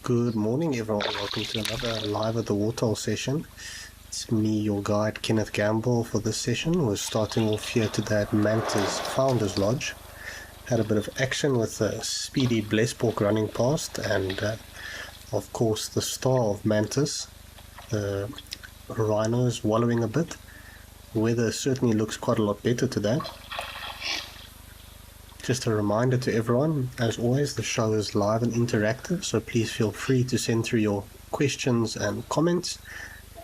Good morning, everyone. Welcome to another Live at the Waterhole session. It's me, your guide, Kenneth Gamble, for this session. We're starting off here today at Manta's Founders Lodge. Had a bit of action with a speedy blesspork running past, and of course the star of Mantis, the rhinos wallowing a bit. Weather certainly looks quite a lot better today. Just a reminder to everyone, as always, the show is live and interactive, so please feel free to send through your questions and comments.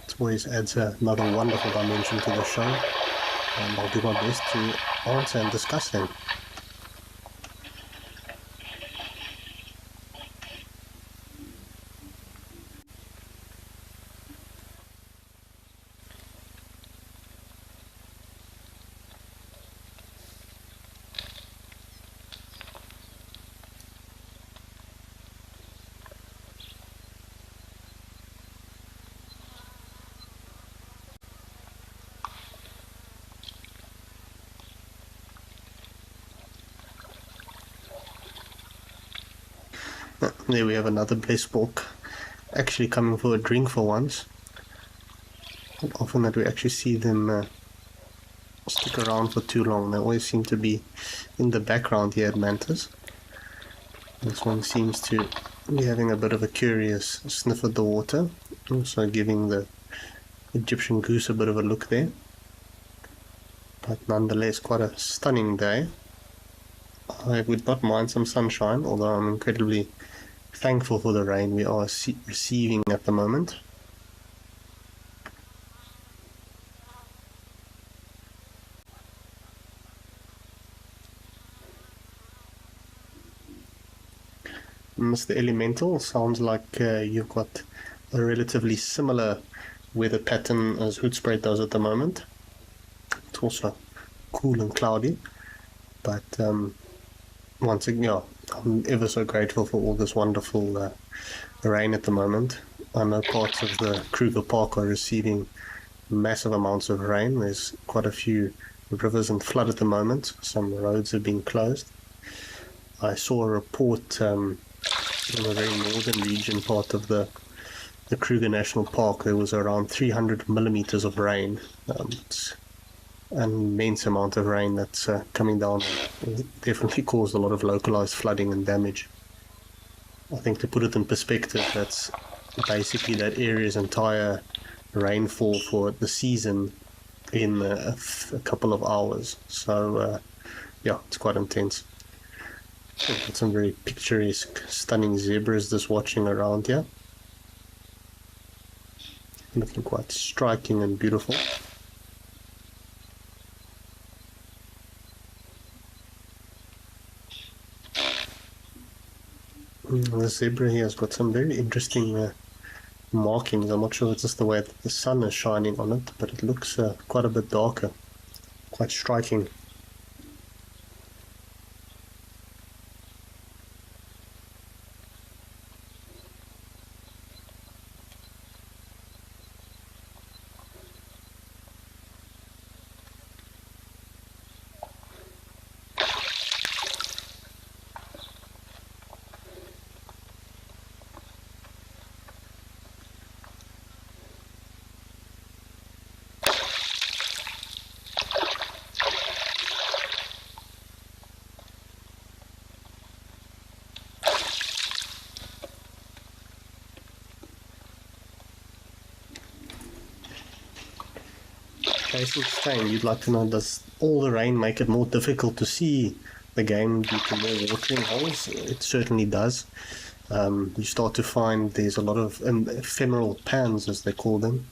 It always adds another wonderful dimension to the show, and I'll do my best to answer and discuss them. There we have another blesspork, actually coming for a drink for once. Not often that we actually see them stick around for too long. They always seem to be in the background here at Mantis. This one seems to be having a bit of a curious sniff at the water, also giving the Egyptian goose a bit of a look there. But nonetheless, quite a stunning day. I would not mind some sunshine, although I'm incredibly thankful for the rain we are receiving at the moment. Mr. Elemental, sounds like you've got a relatively similar weather pattern as Hoedspruit does at the moment. It's also cool and cloudy, but once again, yeah, I'm ever so grateful for all this wonderful rain at the moment. I know parts of the Kruger Park are receiving massive amounts of rain. There's quite a few rivers in flood at the moment. Some roads have been closed. I saw a report in the very northern region part of the Kruger National Park. There was around 300 millimeters of rain. It's an immense amount of rain that's coming down. It definitely caused a lot of localized flooding and damage. I think to put it in perspective, that's basically that area's entire rainfall for the season in a couple of hours. So yeah, it's quite intense. Got some very picturesque, stunning zebras just watching around here. Looking quite striking and beautiful. The zebra here has got some very interesting markings. I'm not sure if it's just the way that the sun is shining on it, but it looks quite a bit darker, quite striking. Jason Stein, you'd like to know, does all the rain make it more difficult to see the game due to more watering holes? It certainly does. You start to find there's a lot of ephemeral pans, as they call them.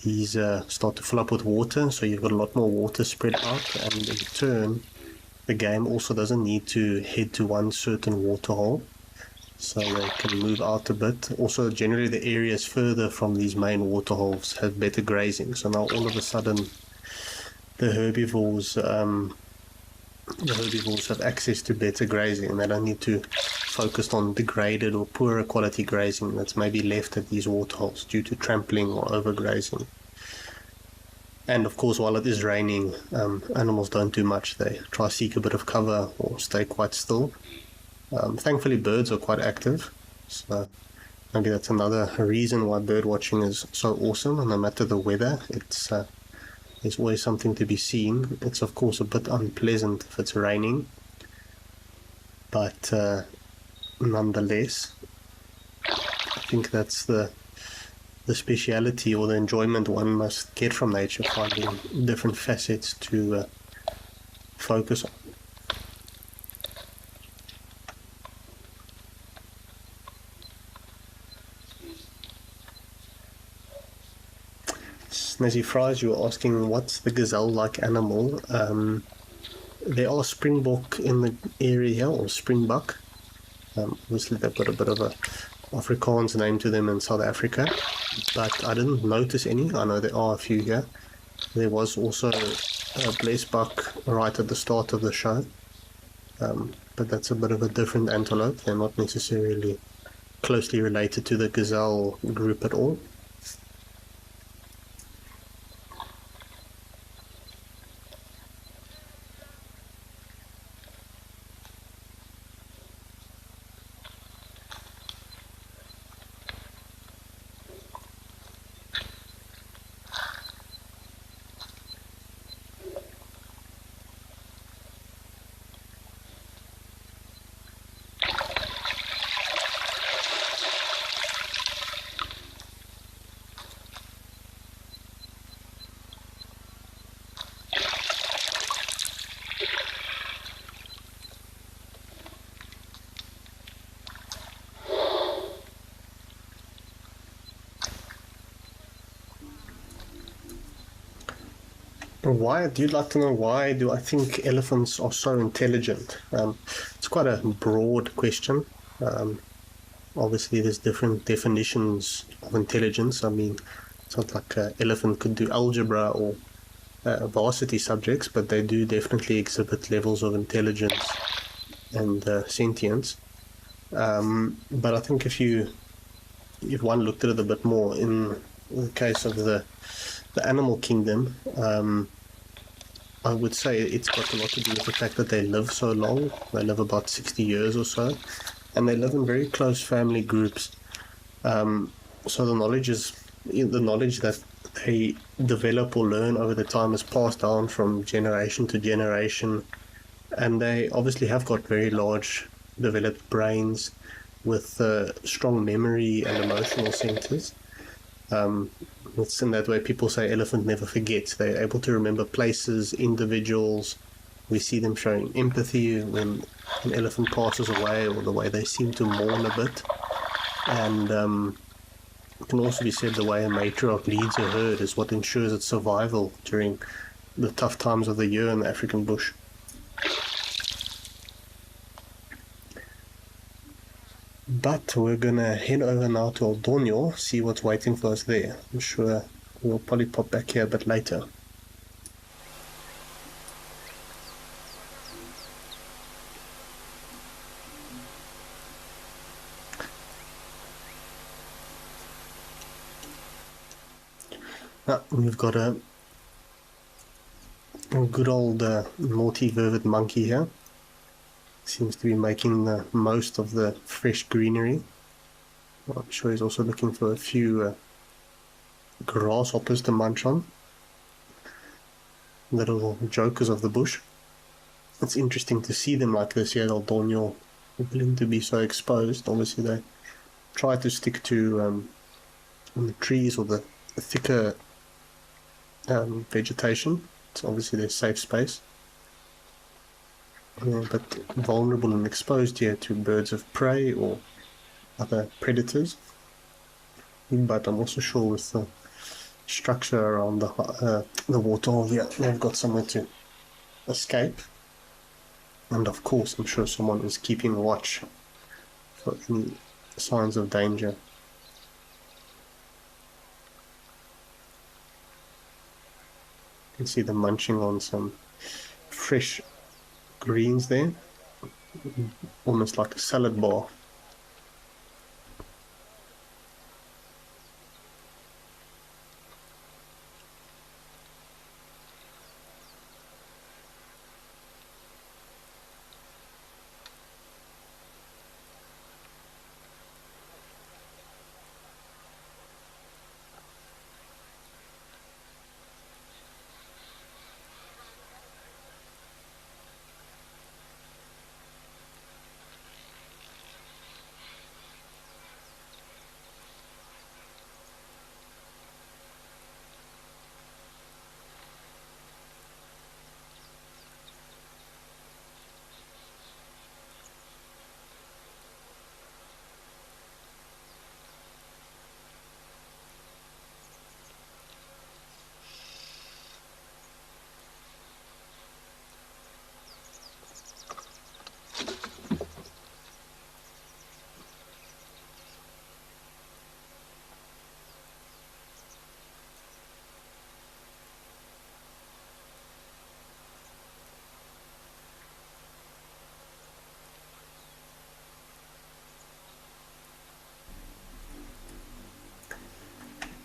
These start to fill up with water, so you've got a lot more water spread out, and in turn the game also doesn't need to head to one certain water hole, so they can move out a bit. Also, generally the areas further from these main water holes have better grazing, so now all of a sudden the herbivores have access to better grazing, and they don't need to focus on degraded or poorer quality grazing that's maybe left at these water holes due to trampling or overgrazing. And of course, while it is raining, animals don't do much. They try to seek a bit of cover or stay quite still. Thankfully, birds are quite active, so maybe that's another reason why bird watching is so awesome. And no matter the weather, there's always something to be seen. It's of course a bit unpleasant if it's raining, but nonetheless, I think that's the speciality or the enjoyment one must get from nature, finding different facets to focus on. Snazzy Fries, you were asking what's the gazelle-like animal. There are springbok in the area, or springbuck. Obviously they've got a bit of a Afrikaans name to them in South Africa, but I didn't notice any. I know there are a few here. There was also a blesbuck right at the start of the show, but that's a bit of a different antelope. They're not necessarily closely related to the gazelle group at all. Why do you like to know why do I think elephants are so intelligent? It's quite a broad question. Obviously, there's different definitions of intelligence. I mean, it's not like an elephant could do algebra or varsity subjects, but they do definitely exhibit levels of intelligence and sentience. But I think if one looked at it a bit more in the case of the animal kingdom, I would say it's got a lot to do with the fact that they live so long. They live about 60 years or so, and they live in very close family groups. So the knowledge that they develop or learn over the time is passed down from generation to generation, and they obviously have got very large developed brains with strong memory and emotional centers. It's in that way people say elephant never forgets. They're able to remember places, individuals. We see them showing empathy when an elephant passes away, or the way they seem to mourn a bit. And it can also be said the way a matriarch leads a herd is what ensures its survival during the tough times of the year in the African bush. But we're gonna head over now to Aldonio, see what's waiting for us there. I'm sure we'll probably pop back here a bit later. We've got a good old multi-vervet monkey here. Seems to be making the most of the fresh greenery. I'm sure he's also looking for a few grasshoppers to munch on. Little jokers of the bush. It's interesting to see them like this here at Aldonio, willing to be so exposed. Obviously they try to stick to the trees or the thicker vegetation. It's obviously their safe space. But vulnerable and exposed here to birds of prey or other predators. But I'm also sure with the structure around the waterhole here, they've got somewhere to escape. And of course, I'm sure someone is keeping watch for any signs of danger. You can see them munching on some fresh greens there, almost like a salad bar.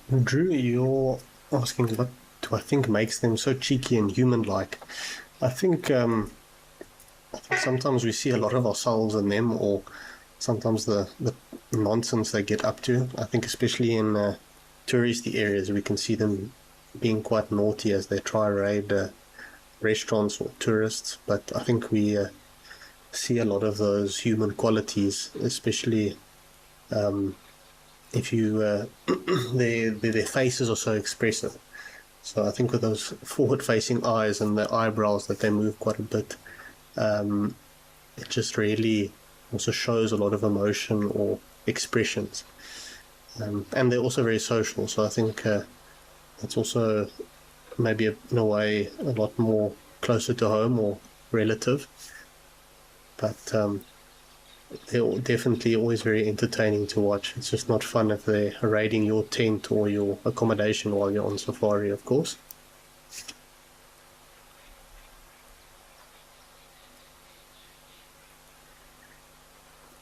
Drew, you're asking what do I think makes them so cheeky and human-like. I think sometimes we see a lot of ourselves in them, or sometimes the nonsense they get up to. I think especially in touristy areas, we can see them being quite naughty as they try raid restaurants or tourists. But I think we see a lot of those human qualities, especially if you their faces are so expressive. So I think with those forward-facing eyes and the eyebrows that they move quite a bit, it just really also shows a lot of emotion or expressions. And they're also very social, so I think it's also maybe in a way a lot more closer to home or relative. But they're definitely always very entertaining to watch. It's just not fun if they're raiding your tent or your accommodation while you're on safari, of course.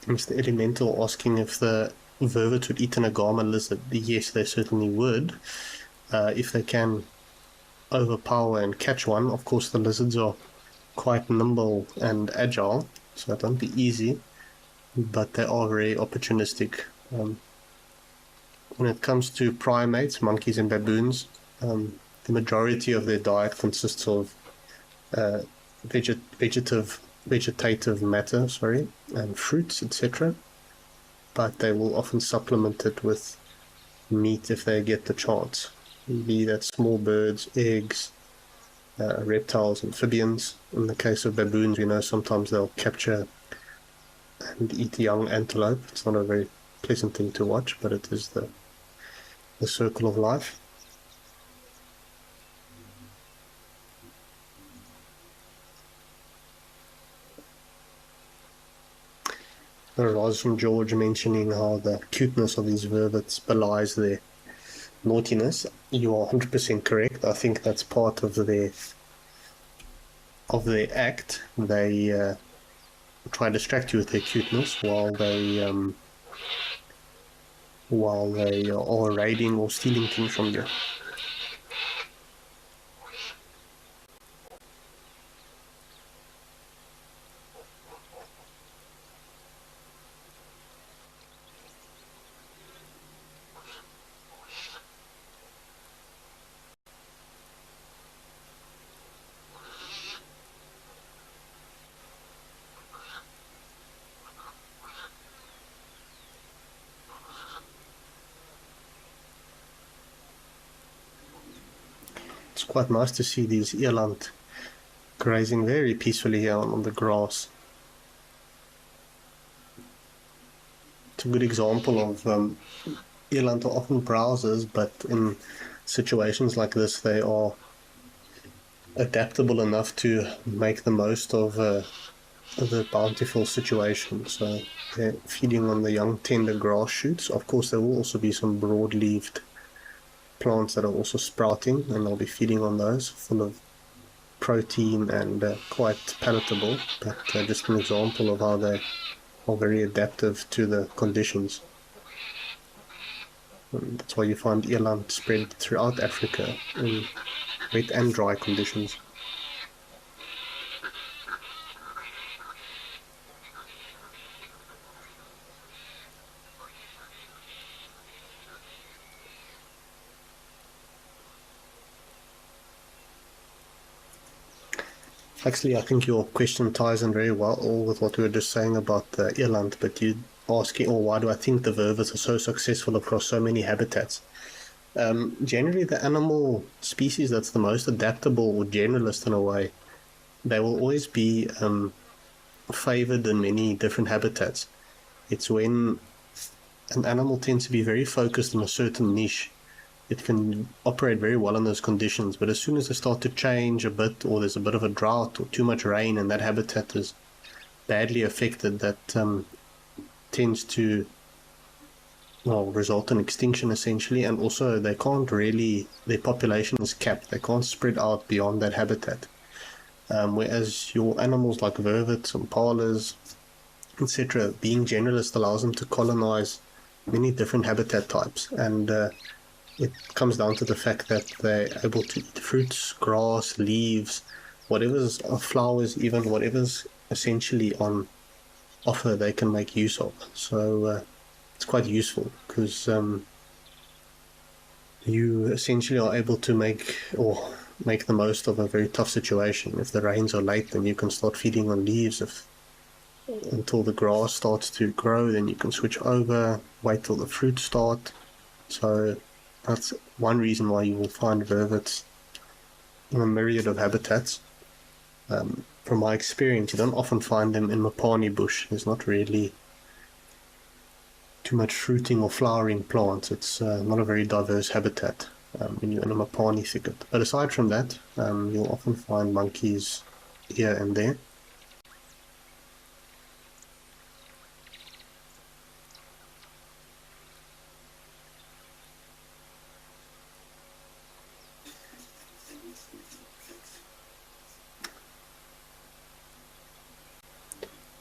Mr. Elemental asking if the vervet would eat an agama lizard. Yes, they certainly would. If they can overpower and catch one, of course the lizards are quite nimble and agile, so it won't be easy, but they are very opportunistic. When it comes to primates, monkeys and baboons, the majority of their diet consists of vegetative matter, and fruits, etc. But they will often supplement it with meat if they get the chance, be that small birds, eggs, reptiles, amphibians. In the case of baboons, we know sometimes they'll capture and eat young antelope. It's not a very pleasant thing to watch, but it is the circle of life. There was from George mentioning how the cuteness of these vervets belies their naughtiness. You are 100% correct. I think that's part of their act. They try to distract you with their cuteness while they are raiding or stealing things from you. It's quite nice to see these eland grazing very peacefully here on the grass. It's a good example of eland are often browsers, but in situations like this they are adaptable enough to make the most of the bountiful situation. So they're feeding on the young tender grass shoots. Of course there will also be some broad-leaved plants that are also sprouting, and they'll be feeding on those, full of protein and quite palatable, but just an example of how they are very adaptive to the conditions. And that's why you find eland spread throughout Africa in wet and dry conditions. Actually, I think your question ties in very well all with what we were just saying about the eland, but you asking, why do I think the vervets are so successful across so many habitats? Generally, the animal species that's the most adaptable or generalist in a way, they will always be favored in many different habitats. It's when an animal tends to be very focused on a certain niche, it can operate very well in those conditions, but as soon as they start to change a bit, or there's a bit of a drought or too much rain and that habitat is badly affected, that tends to result in extinction essentially. And also they can't really, their population is capped, they can't spread out beyond that habitat, whereas your animals like vervets, impalas, etc., being generalist allows them to colonize many different habitat types, and it comes down to the fact that they're able to eat fruits, grass, leaves, whatever's flowers, even whatever's essentially on offer, they can make use of. So it's quite useful because you essentially are able to make the most of a very tough situation. If the rains are late, then you can start feeding on leaves. Until the grass starts to grow, then you can switch over, wait till the fruit start. So that's one reason why you will find vervets in a myriad of habitats. From my experience, you don't often find them in Mopani bush. There's not really too much fruiting or flowering plants. It's not a very diverse habitat when you're in a Mopani thicket. But aside from that, you'll often find monkeys here and there.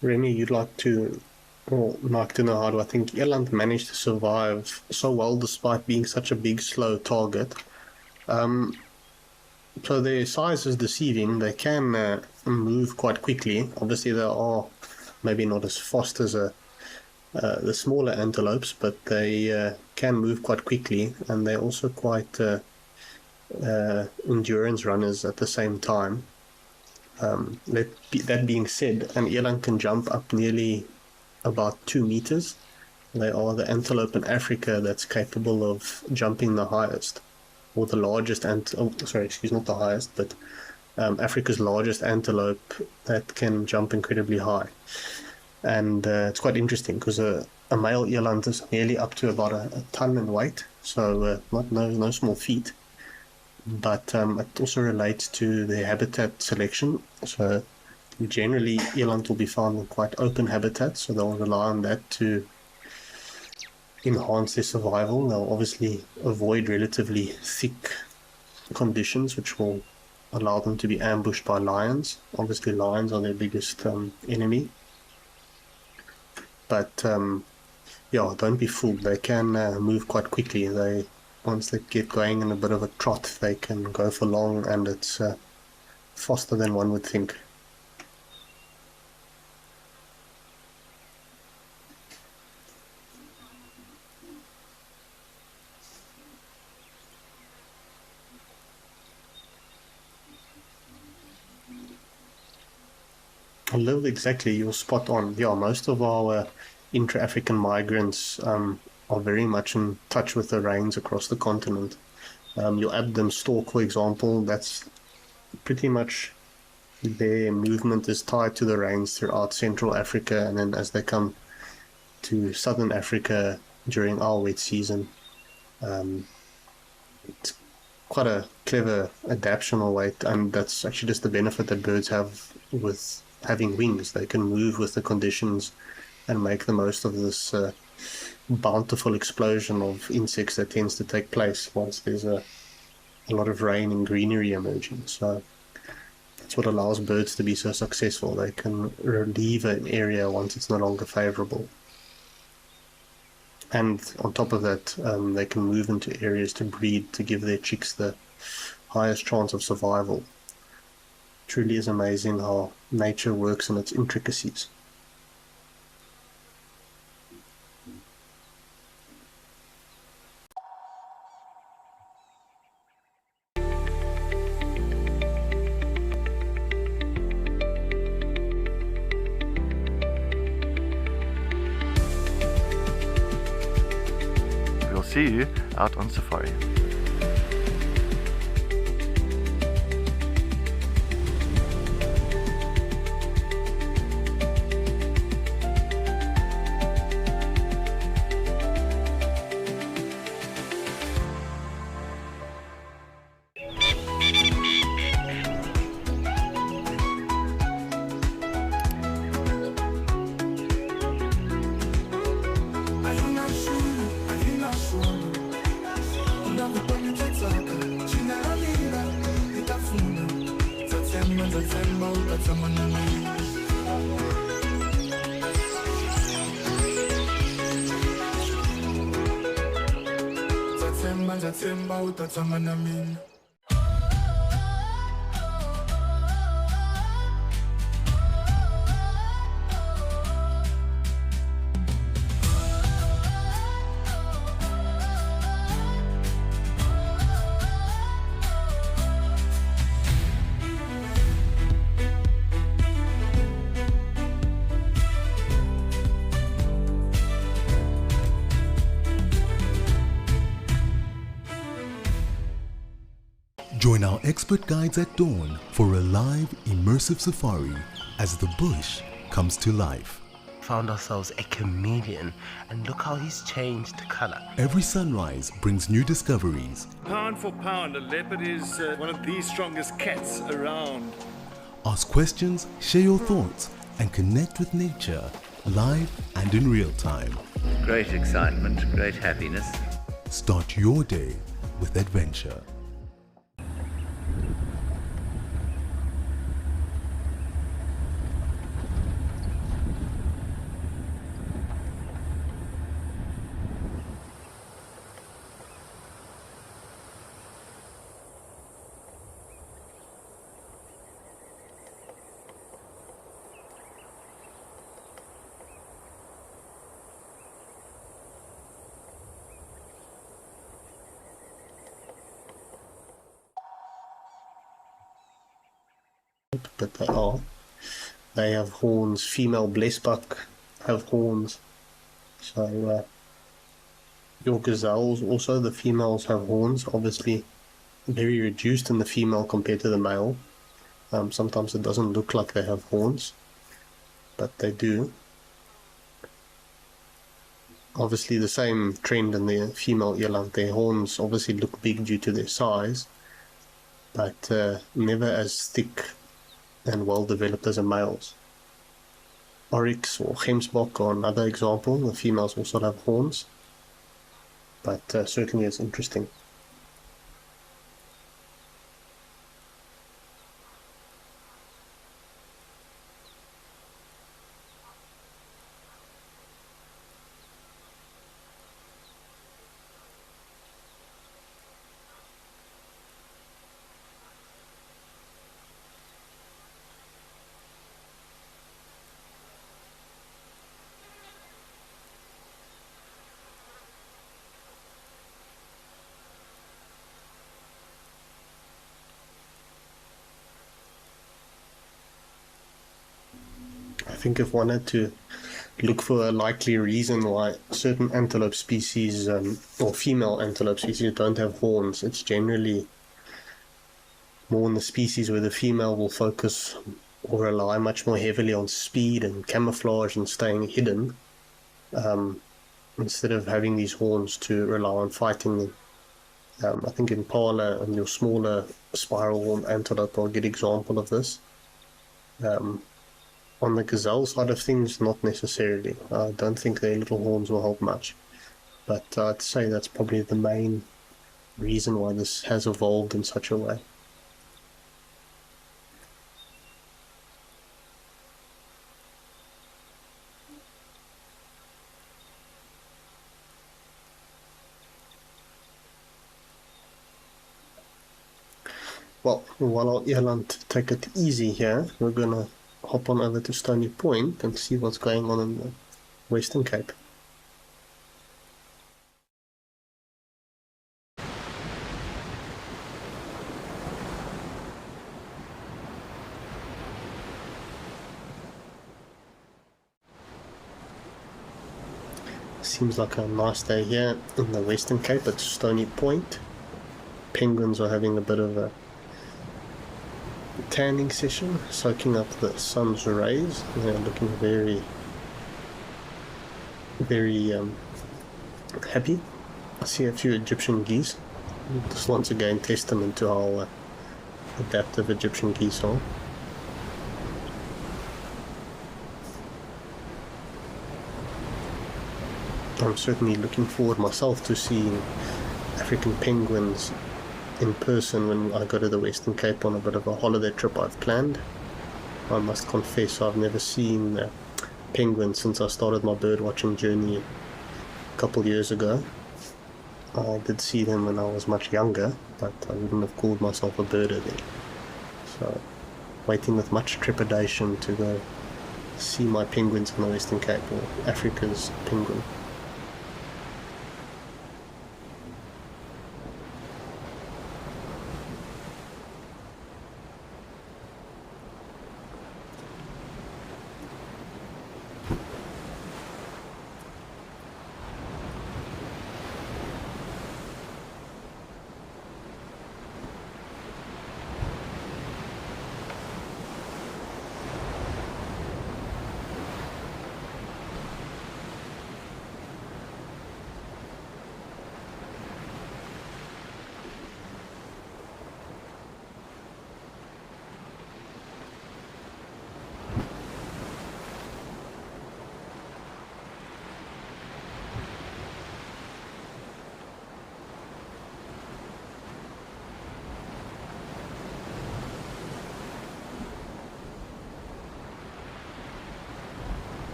Remy, you'd like to know how do I think eland managed to survive so well despite being such a big, slow target. So their size is deceiving. They can move quite quickly. Obviously, they are maybe not as fast as the smaller antelopes, but they can move quite quickly, and they're also quite endurance runners at the same time. That being said, an eland can jump up nearly about 2 meters. They are the antelope in Africa that's capable of jumping the highest, or the largest not the highest, but Africa's largest antelope that can jump incredibly high. And it's quite interesting because a male eland is nearly up to about a ton in weight, so no small feat. But it also relates to their habitat selection. So generally, eland will be found in quite open habitats, so they'll rely on that to enhance their survival. They'll obviously avoid relatively thick conditions, which will allow them to be ambushed by lions. Obviously, lions are their biggest enemy. But don't be fooled. They can move quite quickly. Once they get going in a bit of a trot, they can go for long, and it's faster than one would think. Liv, exactly, you're spot on. Yeah, most of our intra-African migrants are very much in touch with the rains across the continent. Your Abdom stork, for example, that's pretty much their movement is tied to the rains throughout Central Africa, and then as they come to Southern Africa during our wet season, it's quite a clever adaptational way, and that's actually just the benefit that birds have with having wings. They can move with the conditions and make the most of this bountiful explosion of insects that tends to take place once there's a lot of rain and greenery emerging. So that's what allows birds to be so successful. They can relieve an area once it's no longer favorable. And on top of that, they can move into areas to breed, to give their chicks the highest chance of survival. Truly is amazing how nature works in its intricacies. We'll see you out on safari. Join our expert guides at dawn for a live, immersive safari as the bush comes to life. Found ourselves a chameleon, and look how he's changed color. Every sunrise brings new discoveries. Pound for pound, a leopard is one of the strongest cats around. Ask questions, share your thoughts, and connect with nature live and in real time. Great excitement, great happiness. Start your day with adventure. But they are. They have horns. Female blessbuck have horns. So your gazelles also, the females have horns. Obviously very reduced in the female compared to the male. Sometimes it doesn't look like they have horns, but they do. Obviously the same trend in the female eland. Their horns obviously look big due to their size, but never as thick and well developed as a male's. Oryx or gemsbok are another example. The females also have horns, but certainly it's interesting. I think if one had to look for a likely reason why certain antelope species or female antelope species don't have horns, it's generally more in the species where the female will focus or rely much more heavily on speed and camouflage and staying hidden, instead of having these horns to rely on fighting them. I think impala and your smaller spiral horn antelope are a good example of this. On the gazelle side of things, not necessarily. I don't think their little horns will help much. But I'd say that's probably the main reason why this has evolved in such a way. Well, while our eland take it easy here, we're gonna hop on over to Stony Point and see what's going on in the Western Cape. Seems like a nice day here in the Western Cape at Stony Point. Penguins are having a bit of a tanning session, soaking up the sun's rays. They're looking very happy. I see a few Egyptian geese. Just once again testament to how adaptive Egyptian geese are. I'm certainly looking forward myself to seeing African penguins in person when I go to the Western Cape on a bit of a holiday trip I've planned. I must confess I've never seen penguins since I started my bird watching journey a couple years ago. I did see them when I was much younger, but I wouldn't have called myself a birder then. So, waiting with much trepidation to go see my penguins in the Western Cape, or Africa's penguin.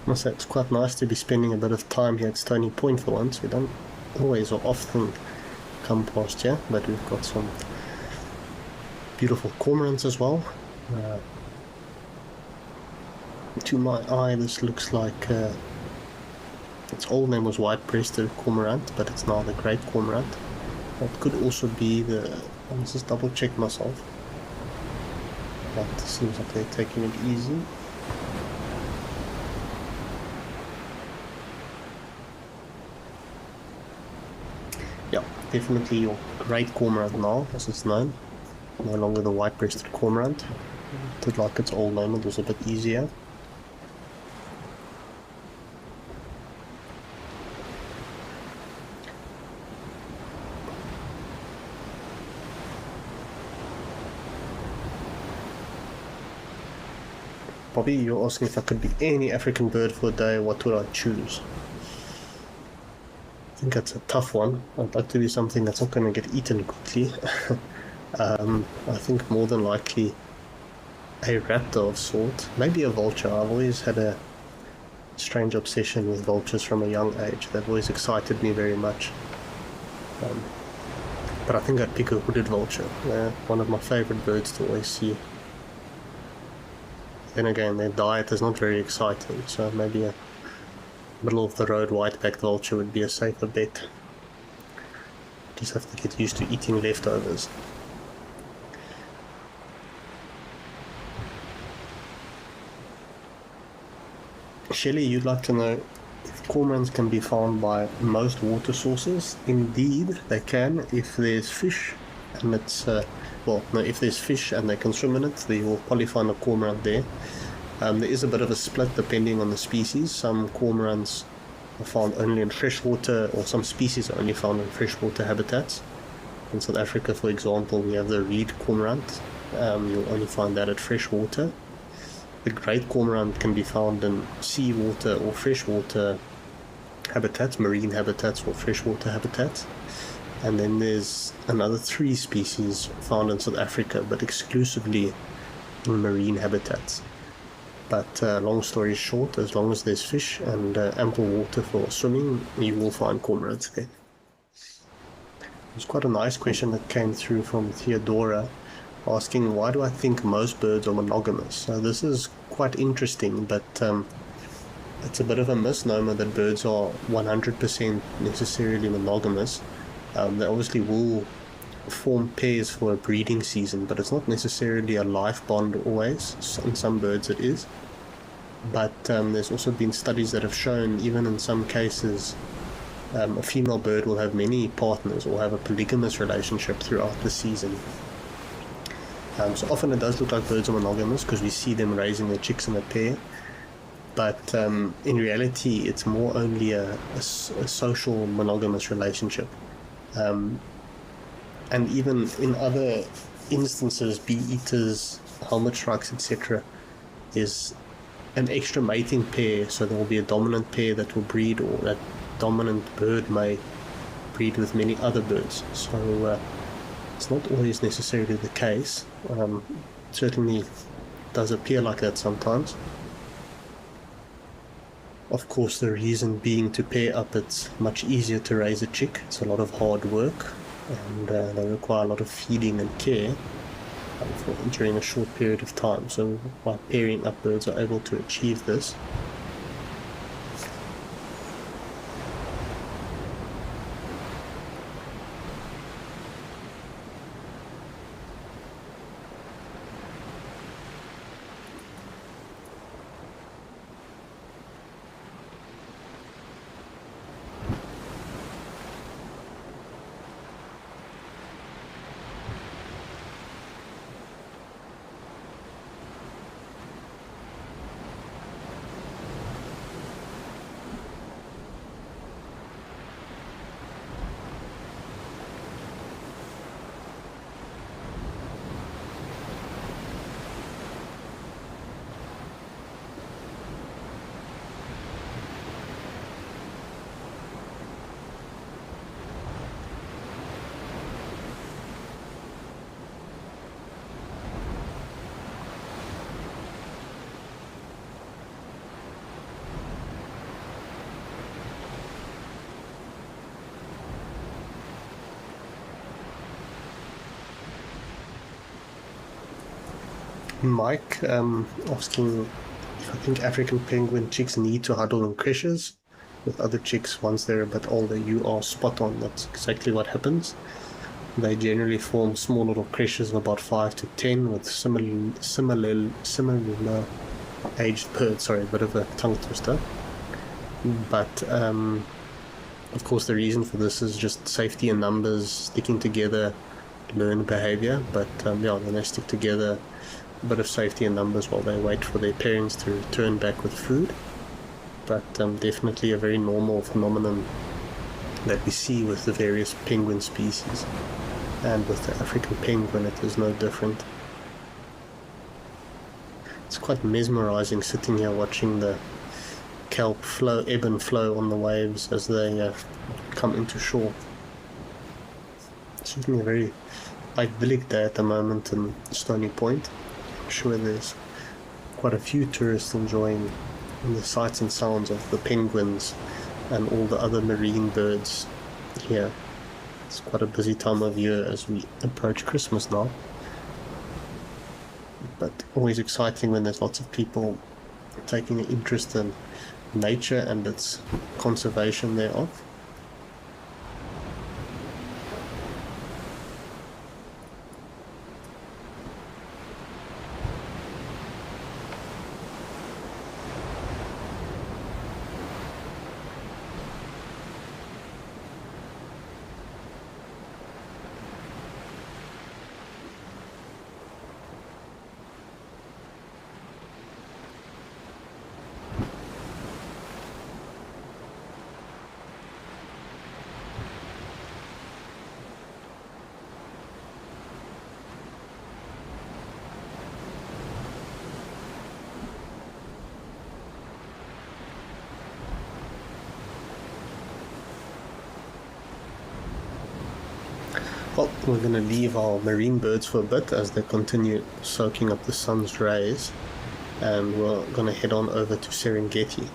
I must say, it's quite nice to be spending a bit of time here at Stony Point for once. We don't always or often come past here, but we've got some beautiful cormorants as well. To my eye, this looks like its old name was white-breasted cormorant, but it's now the great cormorant. It could also be the... I'll just double check myself. But it seems like they're taking it easy. Yeah, definitely your great cormorant now, as it's known. No longer the white-breasted cormorant. It did like its old name, it was a bit easier. Bobby, you're asking if I could be any African bird for a day, what would I choose? I think that's a tough one. I'd like to be something that's not going to get eaten quickly. I think more than likely a raptor of sort, maybe a vulture. I've always had a strange obsession with vultures from a young age. They've always excited me very much. But I think I'd pick a hooded vulture. They're one of my favorite birds to always see. Then again, their diet is not very exciting, so maybe a middle-of-the-road white-backed vulture would be a safer bet. Just have to get used to eating leftovers. Shelley, you'd like to know if cormorants can be found by most water sources. Indeed, they can if there's fish, and it's if there's fish and they can swim in it, then you will probably find a cormorant there. There is a bit of a split depending on the species. Some cormorants are found only in freshwater, or some species are only found in freshwater habitats. In South Africa, for example, we have the reed cormorant. You'll only find that at freshwater. The great cormorant can be found in seawater or freshwater habitats, marine habitats or freshwater habitats. And then there's another 3 species found in South Africa, but exclusively in marine habitats. But long story short, as long as there's fish and ample water for swimming, you will find cormorants there. There's quite a nice question that came through from Theodora, asking why do I think most birds are monogamous? So this is quite interesting, but it's a bit of a misnomer that birds are 100% necessarily monogamous. They obviously will form pairs for a breeding season, but it's not necessarily a life bond always. In some birds it is. But there's also been studies that have shown, even in some cases, a female bird will have many partners or have a polygamous relationship throughout the season. So often it does look like birds are monogamous because we see them raising their chicks in a pair, but in reality it's more only a social monogamous relationship. And even in other instances, bee-eaters, helmet shrikes, etc., is an extra mating pair, so there will be a dominant pair that will breed, or that dominant bird may breed with many other birds. So it's not always necessarily the case. Certainly does appear like that sometimes. Of course, the reason being to pair up, it's much easier to raise a chick. It's a lot of hard work, and they require a lot of feeding and care during a short period of time. So by pairing up, birds are able to achieve this. Mike asking if I think African penguin chicks need to huddle in creches with other chicks once they're a bit older. You are spot on. That's exactly what happens. They generally form small little creches of about 5 to 10 with similar aged birds. Sorry, a bit of a tongue twister. But of course the reason for this is just safety in numbers, sticking together, learned behavior. But yeah, when they stick together, a bit of safety in numbers while they wait for their parents to return back with food. But definitely a very normal phenomenon that we see with the various penguin species, and with the African penguin it is no different. It's quite mesmerizing sitting here watching the kelp ebb and flow on the waves as they come into shore. It's certainly a very idyllic day at the moment in Stony Point. I'm sure there's quite a few tourists enjoying the sights and sounds of the penguins and all the other marine birds here. It's quite a busy time of year as we approach Christmas now, but always exciting when there's lots of people taking an interest in nature and its conservation thereof. Well, we're going to leave our marine birds for a bit as they continue soaking up the sun's rays, and we're going to head on over to Serengeti.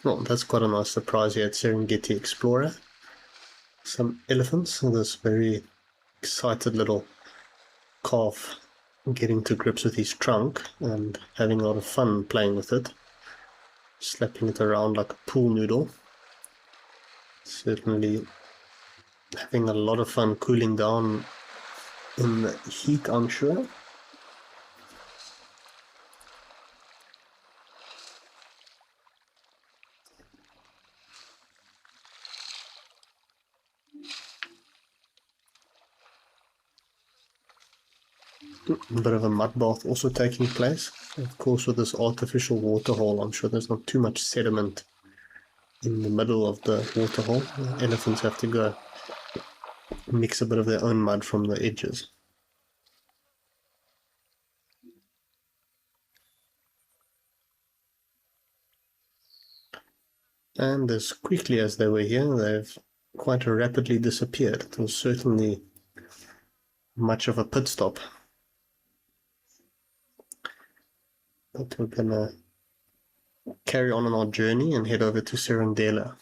Well, that's quite a nice surprise here at Serengeti Explorer. Some elephants, this very excited little calf getting to grips with his trunk and having a lot of fun playing with it, slapping it around like a pool noodle. Certainly Having a lot of fun cooling down in the heat, I'm sure. A bit of a mud bath also taking place. Of course, with this artificial waterhole, I'm sure there's not too much sediment in the middle of the waterhole. The elephants have to go mix a bit of their own mud from the edges. And as quickly as they were here, they've quite rapidly disappeared. It was certainly much of a pit stop. But we're gonna carry on our journey and head over to Serendela.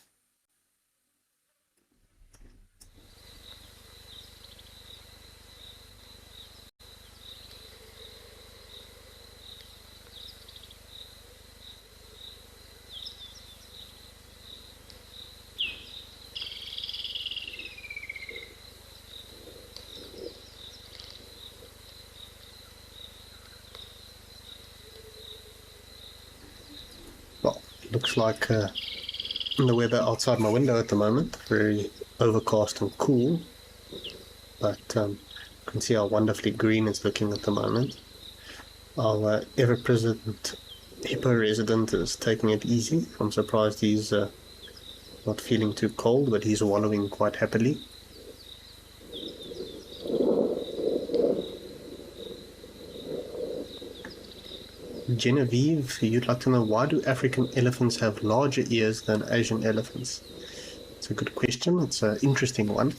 Well, looks like the weather outside my window at the moment, very overcast and cool, but you can see how wonderfully green it's looking at the moment. Our ever-present hippo resident is taking it easy. I'm surprised he's not feeling too cold, but he's wallowing quite happily. Genevieve, you'd like to know, why do African elephants have larger ears than Asian elephants? It's a good question. It's an interesting one.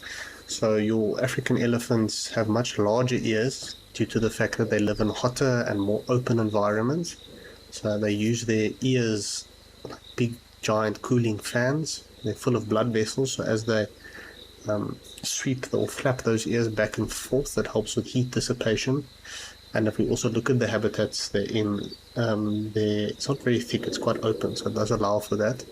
So your African elephants have much larger ears due to the fact that they live in hotter and more open environments. So they use their ears like big giant cooling fans. They're full of blood vessels, so as they sweep or flap those ears back and forth, that helps with heat dissipation. And if we also look at the habitats they're in, it's not very thick, it's quite open, so it does allow for that.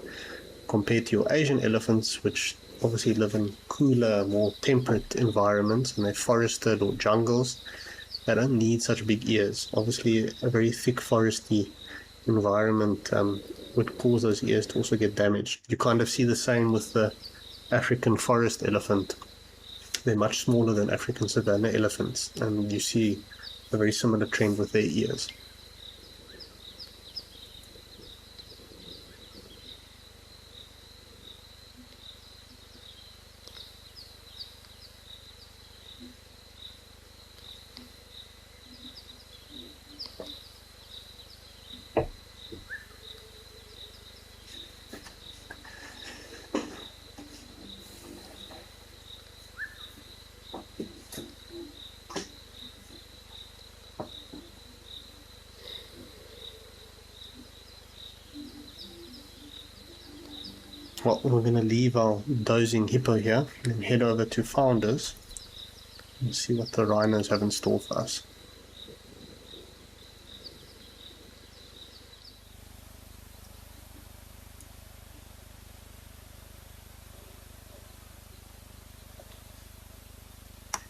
Compared to your Asian elephants, which obviously live in cooler, more temperate environments, and they're forested or jungles, they don't need such big ears. Obviously, a very thick foresty environment would cause those ears to also get damaged. You kind of see the same with the African forest elephant. They're much smaller than African savanna elephants, and you see a very similar trend with their ears. Well, we're going to leave our dozing hippo here and head over to Founders and see what the rhinos have in store for us.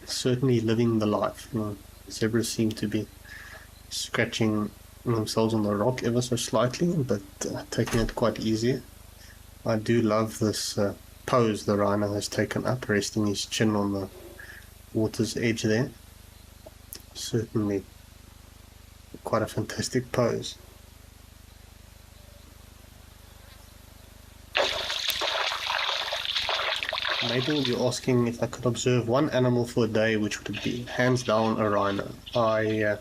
Certainly living the life. Zebras seem to be scratching themselves on the rock ever so slightly, but taking it quite easy. I do love this pose the rhino has taken up, resting his chin on the water's edge there. Certainly quite a fantastic pose. Mabel, you're asking if I could observe one animal for a day, which would it be? Hands down, a rhino. I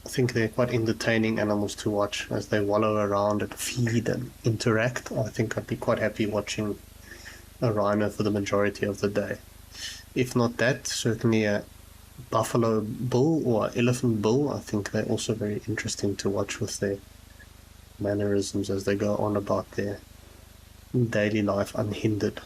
think they're quite entertaining animals to watch as they wallow around and feed and interact. I think I'd be quite happy watching a rhino for the majority of the day. If not that, certainly a buffalo bull or elephant bull. I think they're also very interesting to watch with their mannerisms as they go on about their daily life unhindered.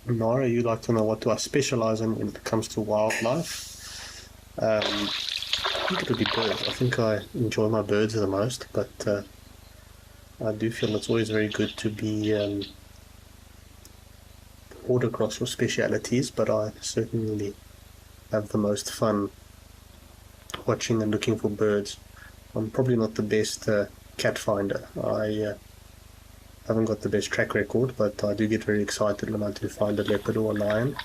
Nara, you'd like to know, what do I specialize in when it comes to wildlife? I think it would be birds. I think I enjoy my birds the most, but I do feel it's always very good to be broad across your specialities, but I certainly have the most fun watching and looking for birds. I'm probably not the best cat finder. I haven't got the best track record, but I do get very excited when I do find a leopard or a lion.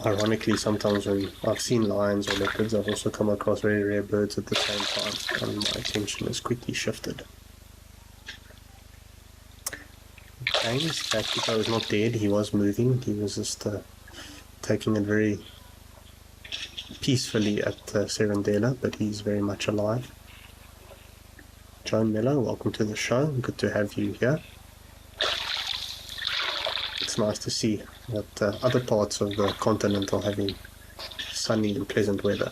Ironically, sometimes when I've seen lions or leopards, I've also come across very rare birds at the same time, and my attention is quickly shifted. Okay, that guy was not dead, he was moving, he was just taking it very peacefully at Serendela, but he's very much alive. Joan Miller, welcome to the show, good to have you here. It's nice to see that other parts of the continent are having sunny and pleasant weather.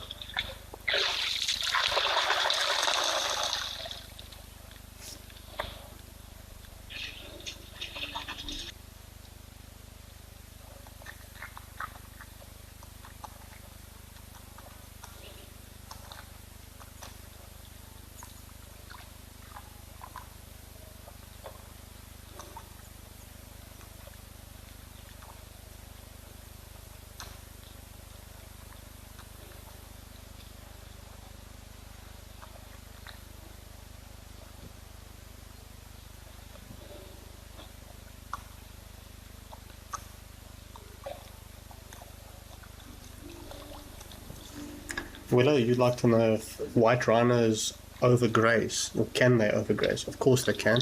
Willow, you'd like to know if white rhinos overgraze, or can they overgraze? Of course they can,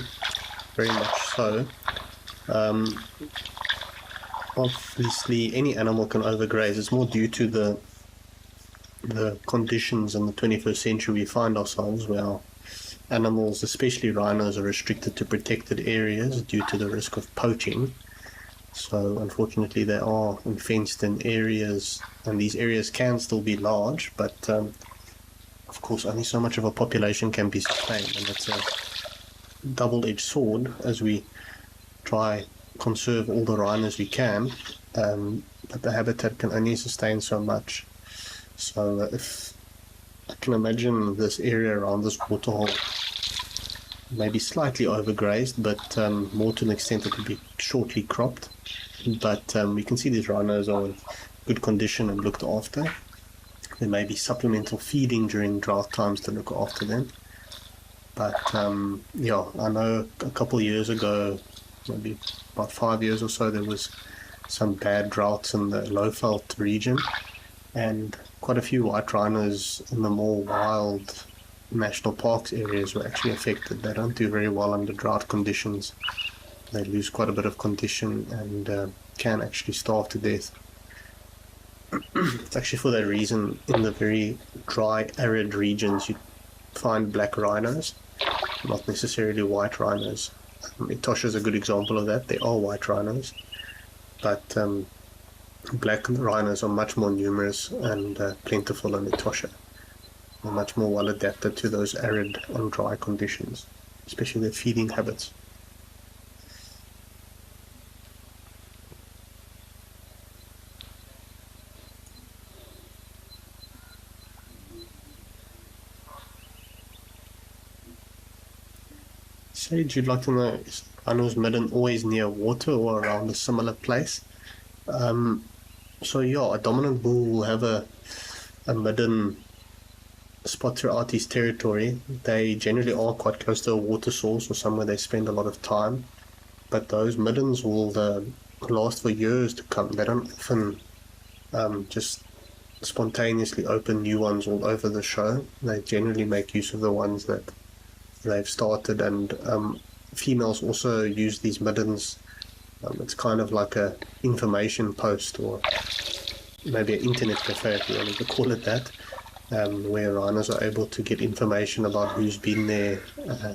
very much so. Obviously, any animal can overgraze. It's more due to the conditions in the 21st century we find ourselves, where our animals, especially rhinos, are restricted to protected areas due to the risk of poaching. So unfortunately they are fenced in areas, and these areas can still be large, but of course only so much of a population can be sustained, and it's a double-edged sword as we try conserve all the rhinos we can, but the habitat can only sustain so much. So if I can imagine this area around this waterhole maybe slightly overgrazed, but more to an extent it will be shortly cropped. But we can see these rhinos are in good condition and looked after. There may be supplemental feeding during drought times to look after them. But yeah, I know a couple of years ago, maybe about 5 years or so, there was some bad droughts in the low-veld region, and quite a few white rhinos in the more wild national parks areas were actually affected. They don't do very well under drought conditions. They lose quite a bit of condition and can actually starve to death. It's actually for that reason in the very dry, arid regions you find black rhinos, not necessarily white rhinos. Etosha is a good example of that. They are white rhinos, but black rhinos are much more numerous and plentiful in Etosha. They're much more well adapted to those arid and dry conditions, especially their feeding habits. Sage, you'd like to know, is rhino's midden always near water or around a similar place? So yeah, a dominant bull will have a midden spot throughout his territory. They generally are quite close to a water source or somewhere they spend a lot of time, but those middens will last for years to come. They don't often just spontaneously open new ones all over the show. They generally make use of the ones that they've started, and females also use these middens. It's kind of like a information post, or maybe an internet cafe if you wanted to call it that, where rhinos are able to get information about who's been there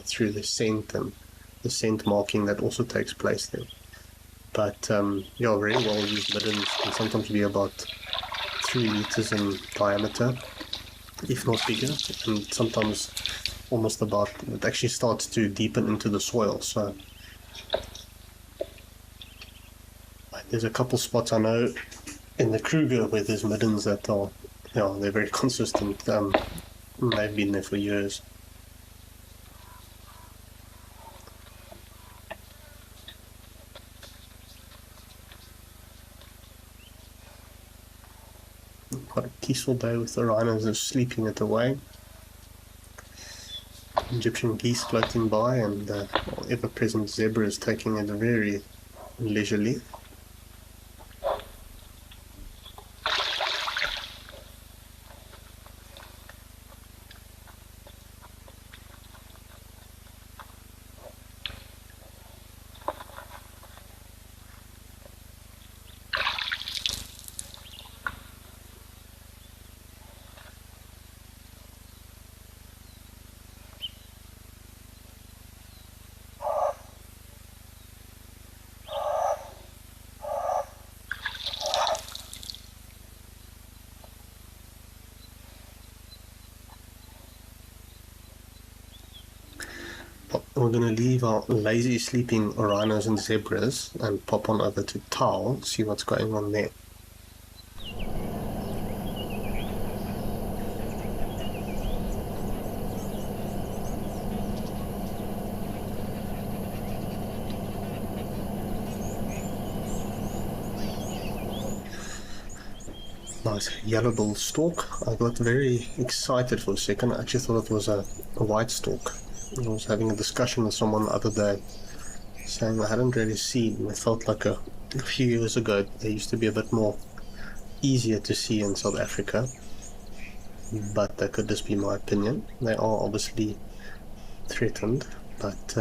through the scent, and the scent marking that also takes place there. But yeah, very well used middens can sometimes be about 3 meters in diameter, if not bigger, and sometimes almost about, it actually starts to deepen into the soil. So there's a couple spots I know in the Kruger where there's middens that are Yeah, they're very consistent. They've been there for years. Quite a peaceful day with the rhinos just sleeping it away. Egyptian geese floating by, and ever-present zebras taking it very leisurely. We're going to leave our lazy sleeping rhinos and zebras and pop on over to Tau, see what's going on there. Nice yellow-bill stork. I got very excited for a second. I actually thought it was a white stork. I was having a discussion with someone the other day, saying I hadn't really seen. It felt like a few years ago they used to be a bit more easier to see in South Africa, but that could just be my opinion. They are obviously threatened, but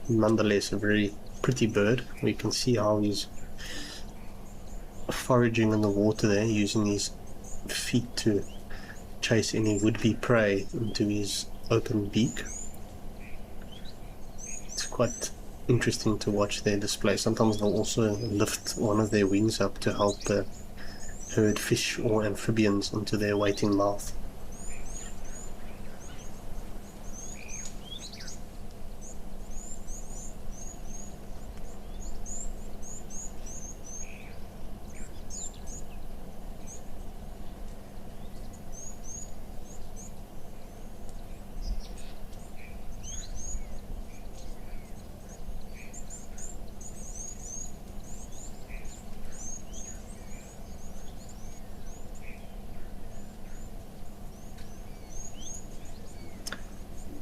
nonetheless a very pretty bird. We can see how he's foraging in the water there, using his feet to chase any would-be prey into his open beak. It's quite interesting to watch their display. Sometimes they'll also lift one of their wings up to help herd fish or amphibians into their waiting mouth.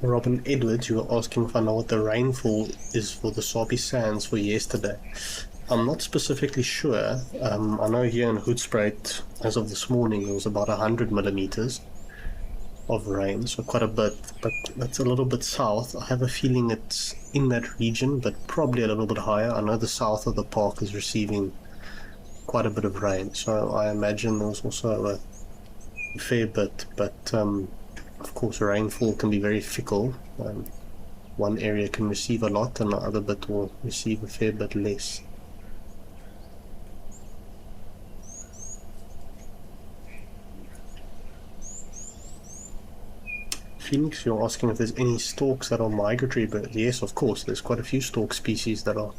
Robin Edwards, you were asking if I know what the rainfall is for the Sabi Sands for yesterday. I'm not specifically sure. I know here in Hoedspruit, as of this morning, it was about 100 millimeters of rain, so quite a bit, but that's a little bit south. I have a feeling it's in that region, but probably a little bit higher. I know the south of the park is receiving quite a bit of rain, so I imagine there was also a fair bit, but of course rainfall can be very fickle. One area can receive a lot and the other bit will receive a fair bit less. Phoenix, you're asking if there's any storks that are migratory birds. Yes, of course, there's quite a few stork species that are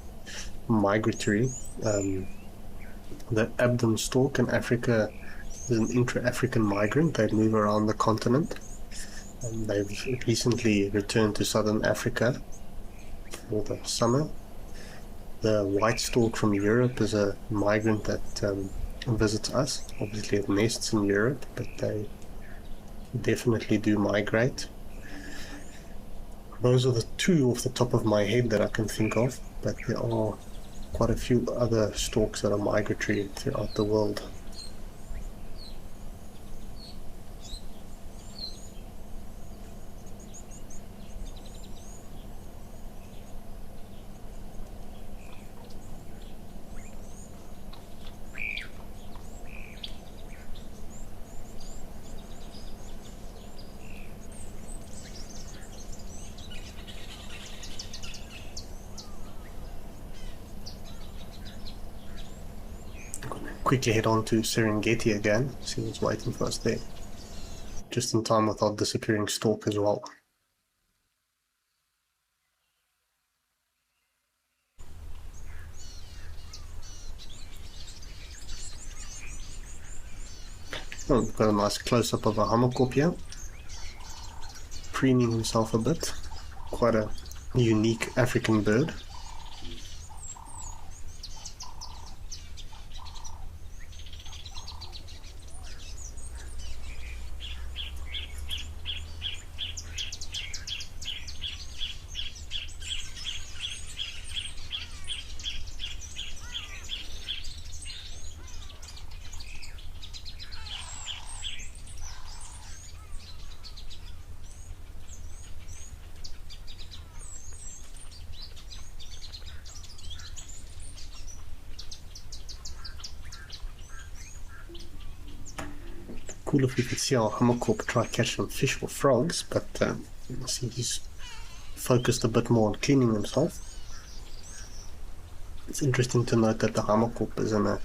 migratory. The Abdon stork in Africa is an intra-African migrant. They move around the continent. They've recently returned to southern Africa for the summer. The white stork from Europe is a migrant that visits us. Obviously it nests in Europe, but they definitely do migrate. Those are the two off the top of my head that I can think of, but there are quite a few other storks that are migratory throughout the world. Quickly head on to Serengeti again, see what's waiting for us there. Just in time with our disappearing stork as well. Oh, we've got a nice close-up of a hammerkop here. Preening himself a bit. Quite a unique African bird. Cool if we could see our hammerkop try catch some fish or frogs, but I see he's focused a bit more on cleaning himself. It's interesting to note that the hammerkop is in a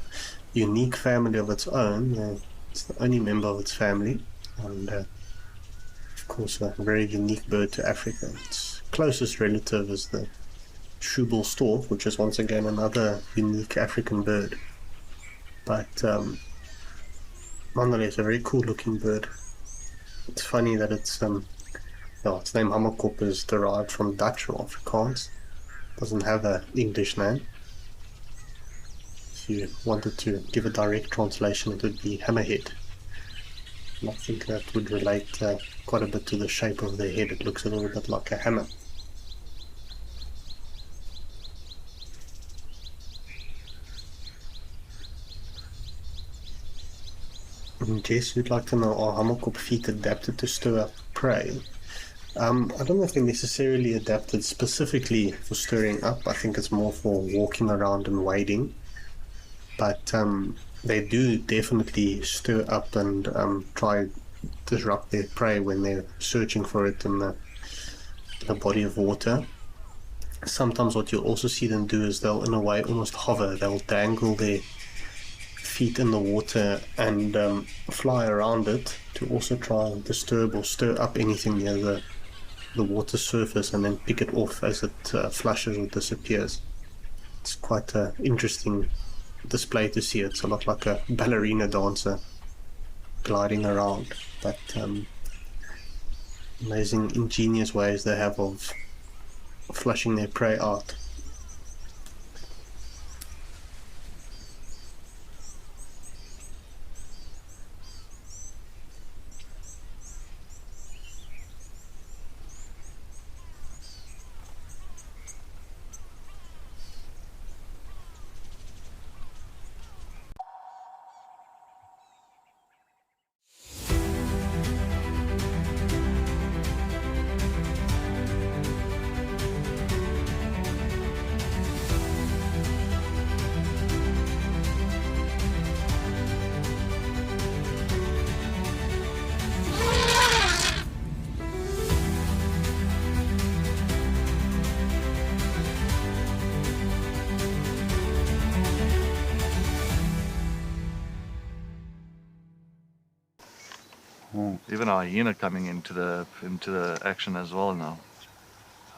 unique family of its own. It's the only member of its family, and of course a very unique bird to Africa. Its closest relative is the shoebill stork, which is once again another unique African bird. But nonetheless, a very cool looking bird. It's funny that its name hammerkop is derived from Dutch or Afrikaans. Doesn't have an English name. If you wanted to give a direct translation, it would be hammerhead. And I think that would relate quite a bit to the shape of their head. It looks a little bit like a hammer. Jess, you'd like to know, are hammerkop feet adapted to stir up prey? I don't know if they're necessarily adapted specifically for stirring up. I think it's more for walking around and wading. But they do definitely stir up and try to disrupt their prey when they're searching for it in a body of water. Sometimes what you'll also see them do is they'll, in a way, almost hover. They'll dangle their feet in the water and fly around it to also try and disturb or stir up anything near the water surface, and then pick it off as it flushes or disappears. It's quite an interesting display to see. It's a lot like a ballerina dancer gliding around, but amazing ingenious ways they have of flushing their prey out. Even a hyena coming into the action as well now.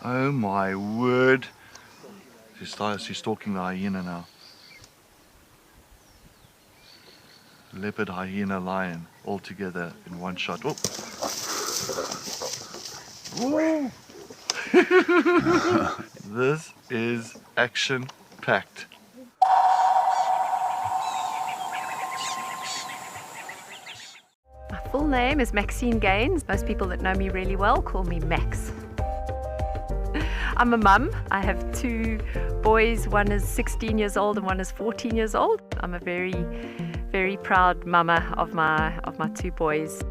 Oh my word! She's stalking the hyena now. Leopard, hyena, lion, all together in one shot. Oh! Whoa. This is action-packed. My full name is Maxine Gaines. Most people that know me really well call me Max. I'm a mum. I have two boys. One is 16 years old and one is 14 years old. I'm a very, very proud mama of my two boys.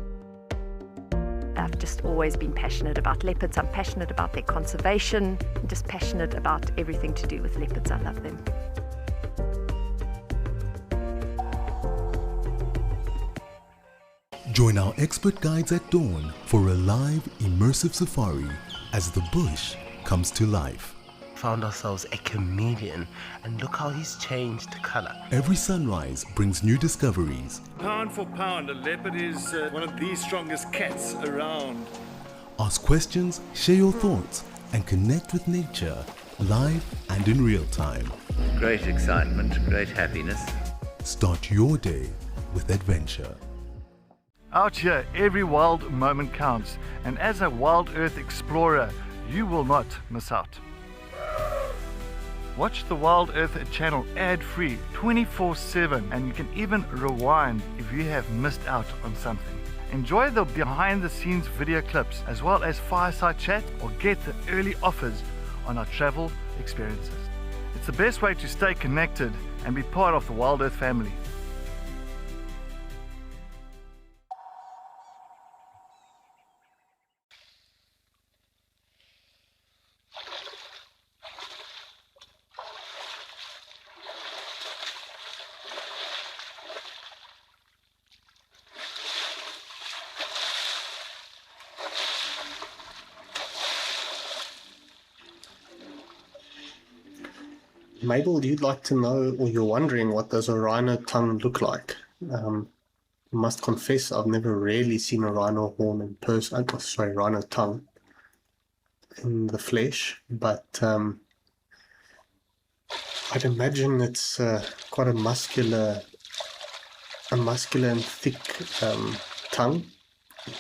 I've just always been passionate about leopards. I'm passionate about their conservation. I'm just passionate about everything to do with leopards. I love them. Join our expert guides at dawn for a live, immersive safari as the bush comes to life. Found ourselves a chameleon, and look how he's changed color. Every sunrise brings new discoveries. Pound for pound, a leopard is one of the strongest cats around. Ask questions, share your thoughts, and connect with nature live and in real time. Great excitement, great happiness. Start your day with adventure. Out here, every wild moment counts, and as a Wild Earth explorer, you will not miss out. Watch the Wild Earth channel ad-free 24/7, and you can even rewind if you have missed out on something. Enjoy the behind-the-scenes video clips as well as fireside chat, or get the early offers on our travel experiences. It's the best way to stay connected and be part of the Wild Earth family. Mabel, you'd like to know, or you're wondering, what does a rhino tongue look like? I must confess, I've never really seen a rhino horn in person. Sorry, rhino tongue in the flesh, but I'd imagine it's quite a muscular and thick tongue,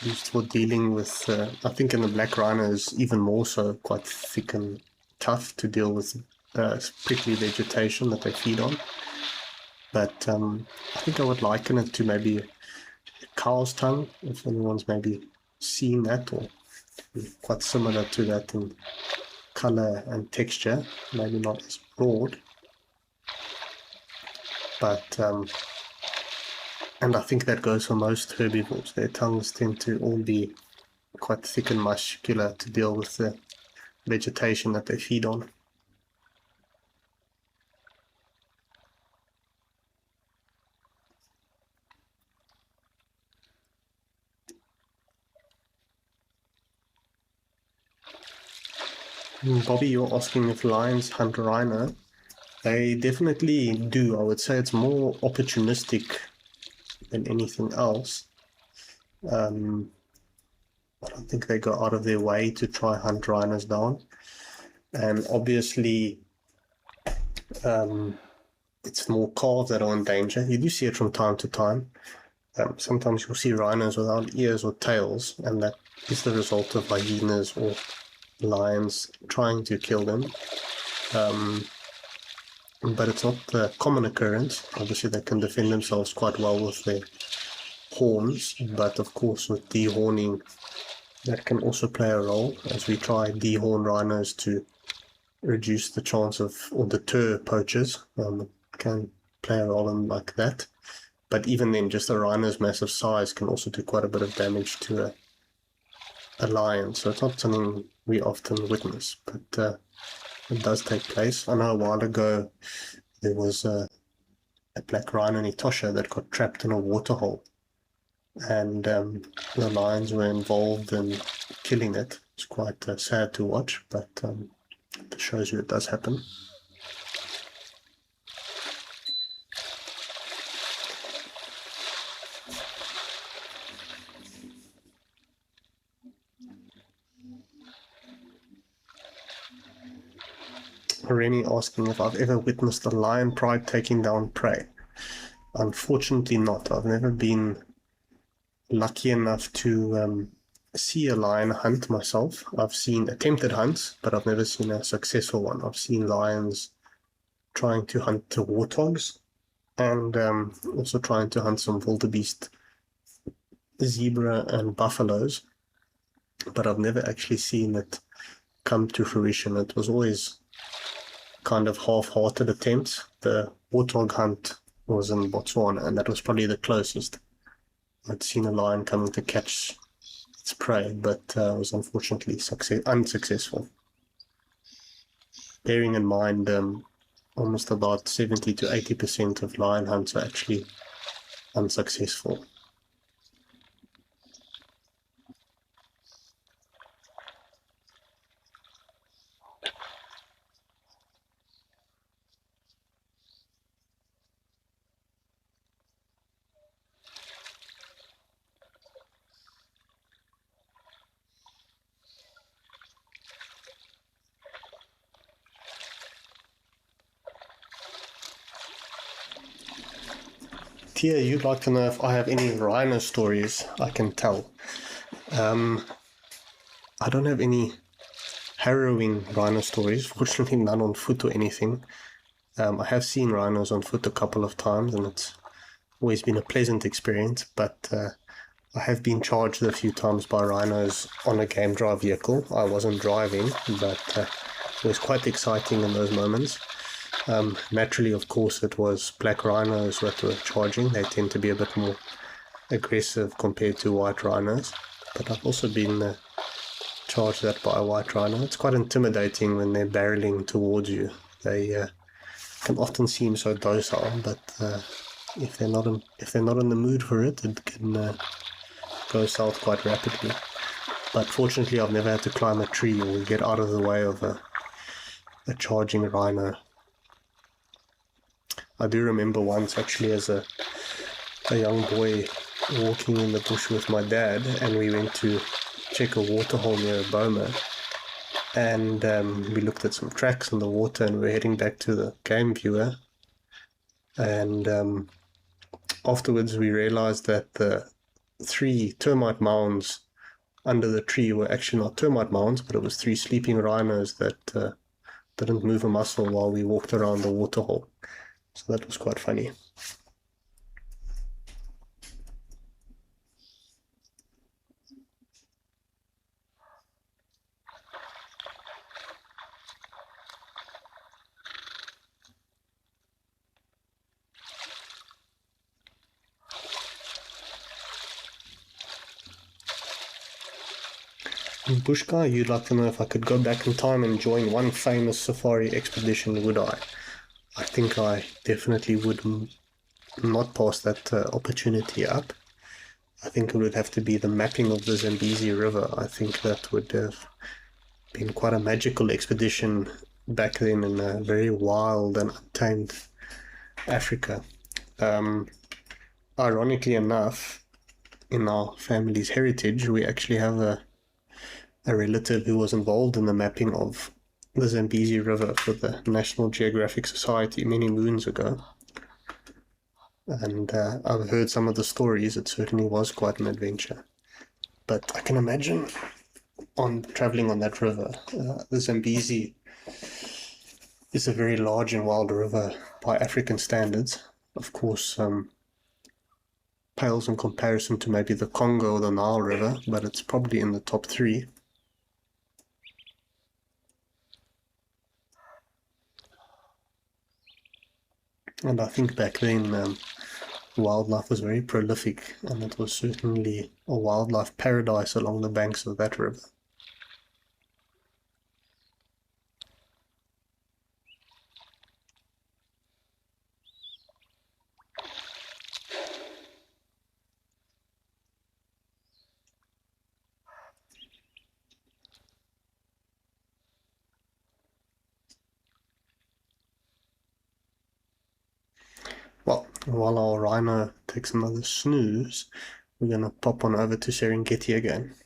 used for dealing with. I think in the black rhinos, even more so, quite thick and tough to deal with. Prickly vegetation that they feed on, but I think I would liken it to maybe a cow's tongue, if anyone's maybe seen that, or quite similar to that in color and texture, maybe not as broad, but and I think that goes for most herbivores. Their tongues tend to all be quite thick and muscular to deal with the vegetation that they feed on. Bobby, you're asking if lions hunt rhino. They definitely do. I would say it's more opportunistic than anything else. I don't think they go out of their way to try hunt rhinos down. And obviously, it's more calves that are in danger. You do see it from time to time. Sometimes you'll see rhinos without ears or tails, and that is the result of hyenas or lions trying to kill them, but it's not the common occurrence. Obviously they can defend themselves quite well with their horns, but of course with dehorning that can also play a role, as we try dehorn rhinos to reduce the chance of, or deter poachers. Can play a role in like that, but even then, just a rhino's massive size can also do quite a bit of damage to a lion, so it's not something we often witness, but it does take place. I know a while ago there was a black rhino in Etosha that got trapped in a waterhole, and the lions were involved in killing it. It's quite sad to watch, but it shows you it does happen. Remy asking if I've ever witnessed a lion pride taking down prey. Unfortunately not. I've never been lucky enough to see a lion hunt myself. I've seen attempted hunts, but I've never seen a successful one. I've seen lions trying to hunt the warthogs, and also trying to hunt some wildebeest, zebra and buffaloes, but I've never actually seen it come to fruition. It was always kind of half-hearted attempts. The warthog hunt was in Botswana, and that was probably the closest I'd seen a lion coming to catch its prey, but was unfortunately unsuccessful. Bearing in mind, almost about 70 to 80% of lion hunts are actually unsuccessful. Tia, you'd like to know if I have any rhino stories I can tell. I don't have any harrowing rhino stories, fortunately none on foot or anything. I have seen rhinos on foot a couple of times, and it's always been a pleasant experience, but I have been charged a few times by rhinos on a game drive vehicle. I wasn't driving, but it was quite exciting in those moments. Naturally, of course, it was black rhinos that were charging. They tend to be a bit more aggressive compared to white rhinos, but I've also been charged that by a white rhino. It's quite intimidating when they're barreling towards you. They can often seem so docile, but if they're not in the mood for it, it can go south quite rapidly. But fortunately, I've never had to climb a tree or get out of the way of a charging rhino. I do remember once, actually, as a young boy walking in the bush with my dad, and we went to check a waterhole near a boma, and we looked at some tracks in the water, and we were heading back to the game viewer, and afterwards we realized that the 3 termite mounds under the tree were actually not termite mounds, but it was 3 sleeping rhinos that didn't move a muscle while we walked around the waterhole. So that was quite funny. Bush Guy, you'd like to know if I could go back in time and join one famous safari expedition, would I? I think I definitely would not pass that opportunity up. I think it would have to be the mapping of the Zambezi River. I think that would have been quite a magical expedition back then in a very wild and untamed Africa. Ironically enough, in our family's heritage, we actually have a relative who was involved in the mapping of the Zambezi River for the National Geographic Society many moons ago. And I've heard some of the stories. It certainly was quite an adventure. But I can imagine on traveling on that river, the Zambezi is a very large and wild river by African standards. Of course, pales in comparison to maybe the Congo or the Nile River, but it's probably in the top 3. And I think back then wildlife was very prolific, and it was certainly a wildlife paradise along the banks of that river. Well, while our rhino takes another snooze, we're going to pop on over to Serengeti again.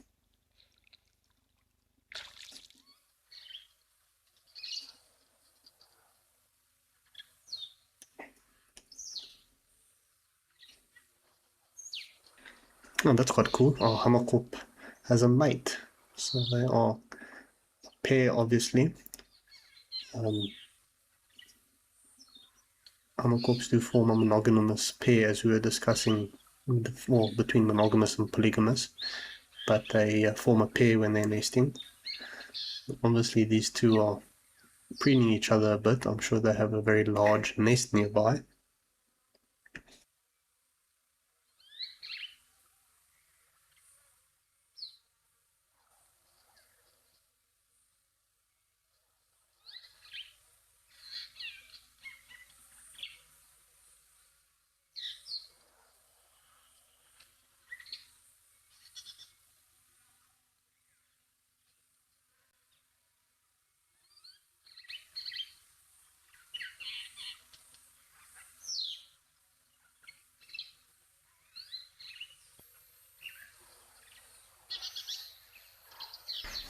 Oh, that's quite cool. Our hamakop has a mate. So they are a pair, obviously. Hamakops do form a monogamous pair, as we were discussing, between monogamous and polygamous, but they form a pair when they're nesting. Obviously, these two are preening each other a bit. I'm sure they have a very large nest nearby.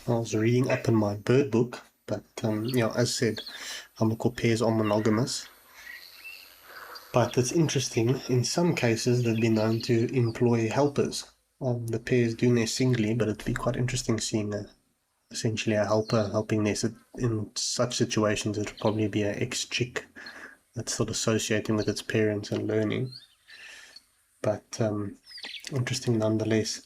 I was reading up in my bird book, but as said, hamakop pairs are monogamous. But it's interesting, in some cases they've been known to employ helpers. The pairs do nest singly, but it'd be quite interesting seeing essentially a helper helping nest. In such situations, it would probably be an ex-chick that's sort of associating with its parents and learning. But interesting nonetheless.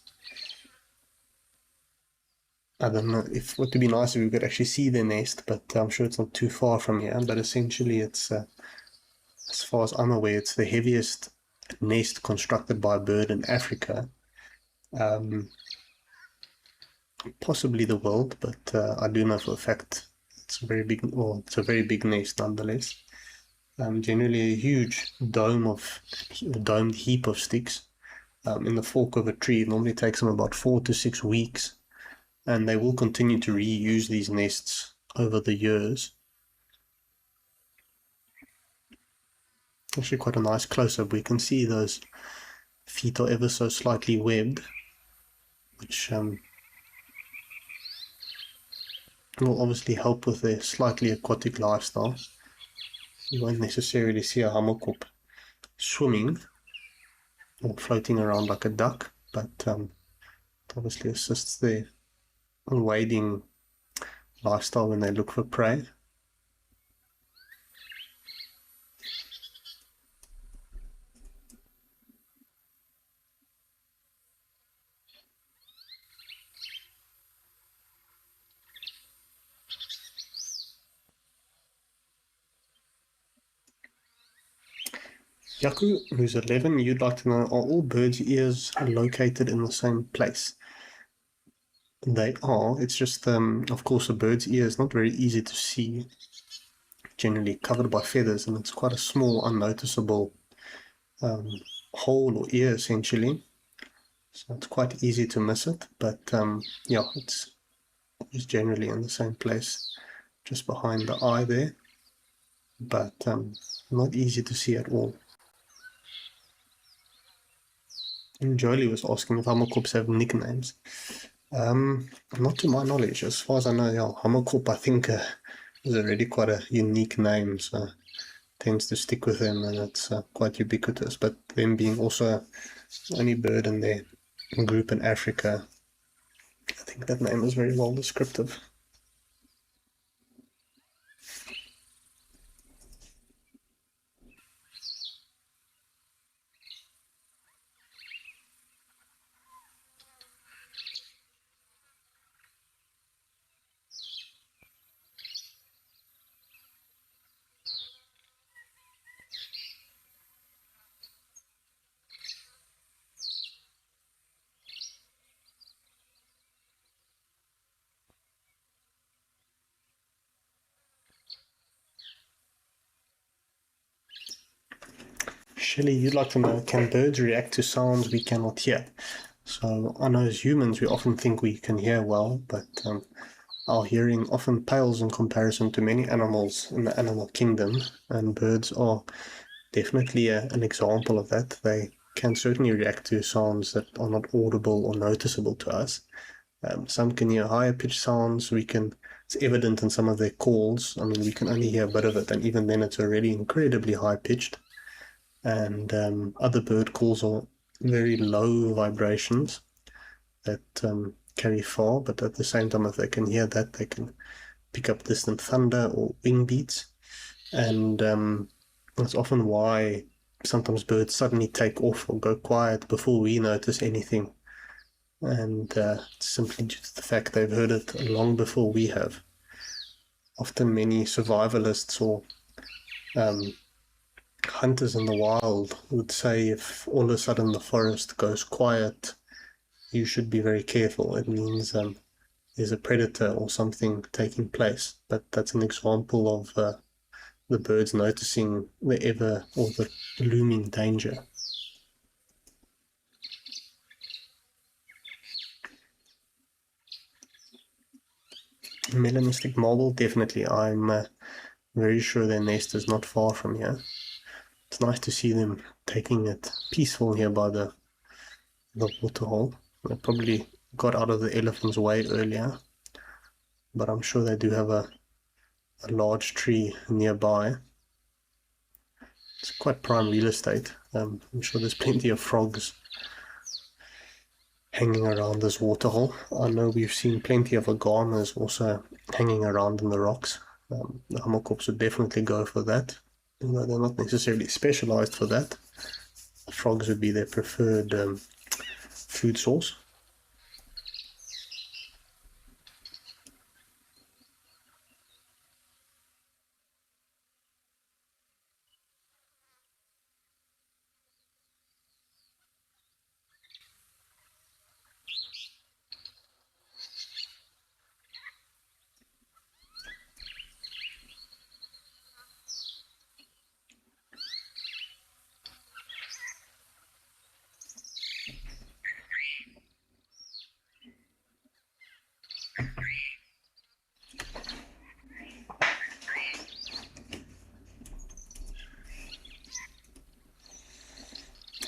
I don't know if what would be nice if we could actually see their nest, but I'm sure it's not too far from here. But essentially, it's as far as I'm aware, it's the heaviest nest constructed by a bird in Africa, possibly the world. But I do know for a fact it's a very big, well, it's a very big nest nonetheless. Generally a huge domed heap of sticks in the fork of a tree. It normally takes them about 4 to 6 weeks, and they will continue to reuse these nests over the years. Actually quite a nice close-up. We can see those feet are ever so slightly webbed, which will obviously help with their slightly aquatic lifestyle. You won't necessarily see a hammerkop swimming or floating around like a duck, but it obviously assists their wading lifestyle when they look for prey. Yaku, who's 11, you'd like to know, are all birds' ears located in the same place? They are. It's just, of course, a bird's ear is not very easy to see, generally covered by feathers, and it's quite a small, unnoticeable hole or ear, essentially. So it's quite easy to miss it, but yeah, it's generally in the same place, just behind the eye there, but not easy to see at all. And Jolie was asking if hammerkops have nicknames. Not to my knowledge. As far as I know, yeah, hammerkop, I think, is already quite a unique name, so tends to stick with them, and it's quite ubiquitous. But them being also the only bird in their group in Africa, I think that name is very well descriptive. Shelley, you'd like to know, can birds react to sounds we cannot hear? So I know as humans we often think we can hear well, but our hearing often pales in comparison to many animals in the animal kingdom, and birds are definitely an example of that. They can certainly react to sounds that are not audible or noticeable to us. Some can hear higher pitched sounds. It's evident in some of their calls. I mean, we can only hear a bit of it, and even then it's already incredibly high pitched. And other bird calls are very low vibrations that carry far, but at the same time, if they can hear that, they can pick up distant thunder or wing beats. And that's often why sometimes birds suddenly take off or go quiet before we notice anything. And it's simply due to the fact they've heard it long before we have. Often many survivalists or hunters in the wild would say if all of a sudden the forest goes quiet, you should be very careful. It means there's a predator or something taking place. But that's an example of the birds noticing the looming danger. Melanistic marble, definitely. I'm very sure their nest is not far from here. It's nice to see them taking it peaceful here by the waterhole. They probably got out of the elephant's way earlier, but I'm sure they do have a large tree nearby. It's quite prime real estate. I'm sure there's plenty of frogs hanging around this waterhole. I know we've seen plenty of iguanas also hanging around in the rocks. The hummerkorps would definitely go for that, even though they're not necessarily specialized for that. Frogs would be their preferred food source.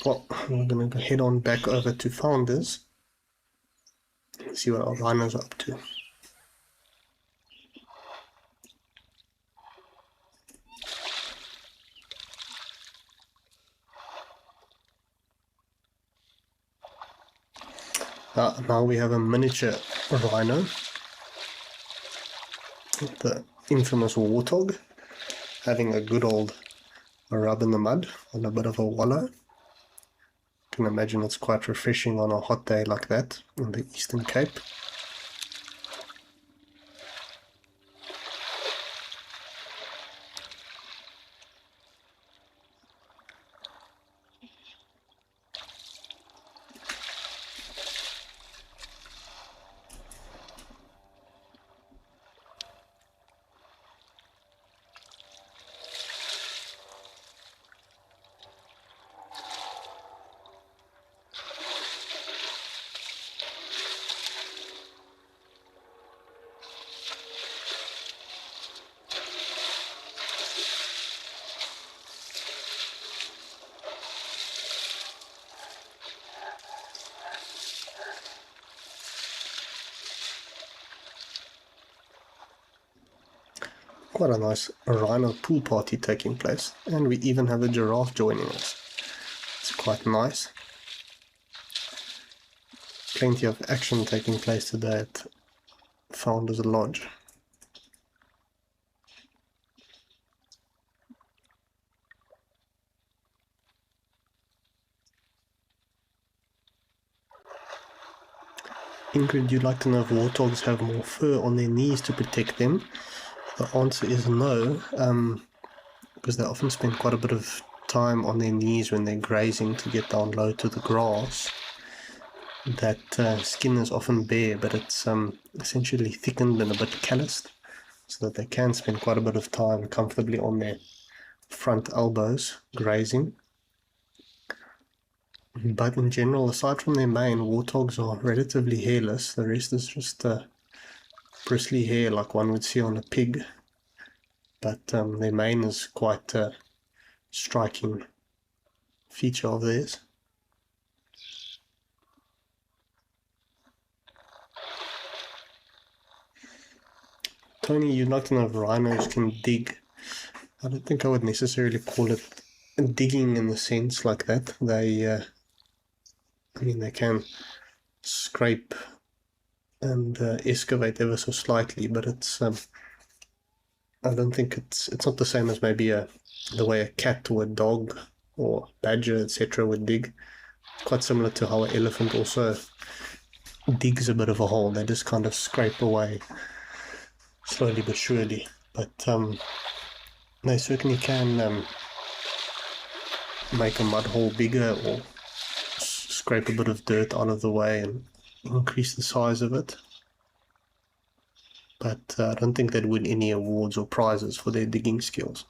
Well, we're going to head on back over to Founders and see what our rhinos are up to. Now we have a miniature rhino, the infamous warthog, having a good old rub in the mud on a bit of a wallow. I can imagine it's quite refreshing on a hot day like that in the Eastern Cape. Quite a nice rhino pool party taking place, and we even have a giraffe joining us. It's quite nice. Plenty of action taking place today at Founders Lodge. Ingrid, you'd like to know if warthogs have more fur on their knees to protect them? The answer is no, because they often spend quite a bit of time on their knees when they're grazing to get down low to the grass. That skin is often bare, but it's essentially thickened and a bit calloused, so that they can spend quite a bit of time comfortably on their front elbows grazing. But in general, aside from their mane, warthogs are relatively hairless. The rest is just bristly hair like one would see on a pig, but their mane is quite a striking feature of theirs. Tony, you'd like to know if rhinos can dig. I don't think I would necessarily call it digging in the sense like that. They can scrape and excavate ever so slightly, but it's I don't think it's not the same as maybe the way a cat or a dog or badger, etc. would dig. Quite similar to how an elephant also digs a bit of a hole. They just kind of scrape away slowly but surely. But they certainly can make a mud hole bigger or scrape a bit of dirt out of the way and increase the size of it. But I don't think they'd win any awards or prizes for their digging skills.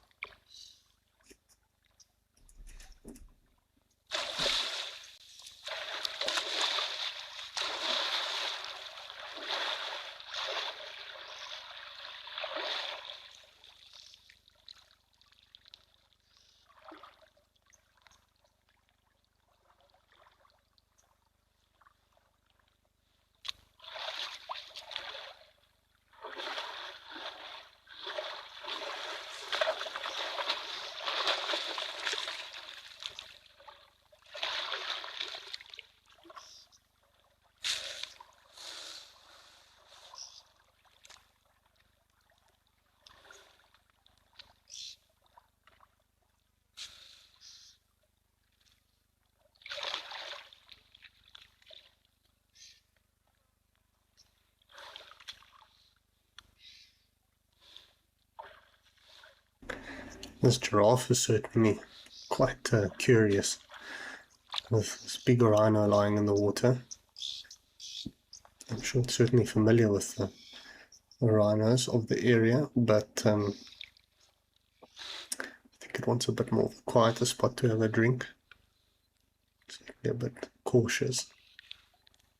This giraffe is certainly quite curious, with this big rhino lying in the water. I'm sure it's certainly familiar with the rhinos of the area, but I think it wants a bit more of a quieter spot to have a drink. Certainly a bit cautious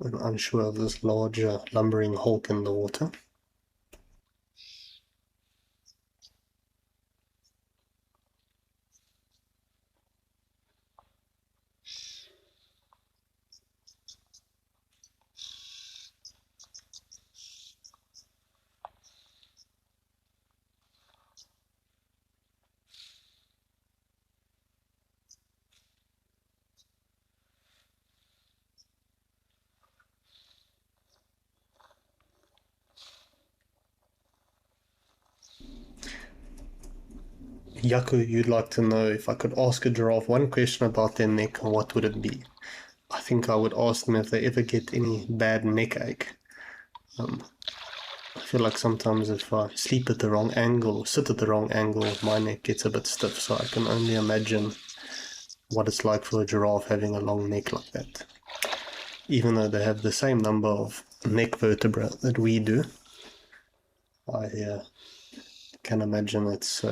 and unsure of this larger lumbering hulk in the water. Yaku, you'd like to know if I could ask a giraffe one question about their neck, what would it be? I think I would ask them if they ever get any bad neck ache. I feel like sometimes if I sleep at the wrong angle or sit at the wrong angle, my neck gets a bit stiff, so I can only imagine what it's like for a giraffe having a long neck like that. Even though they have the same number of neck vertebrae that we do, I can imagine it's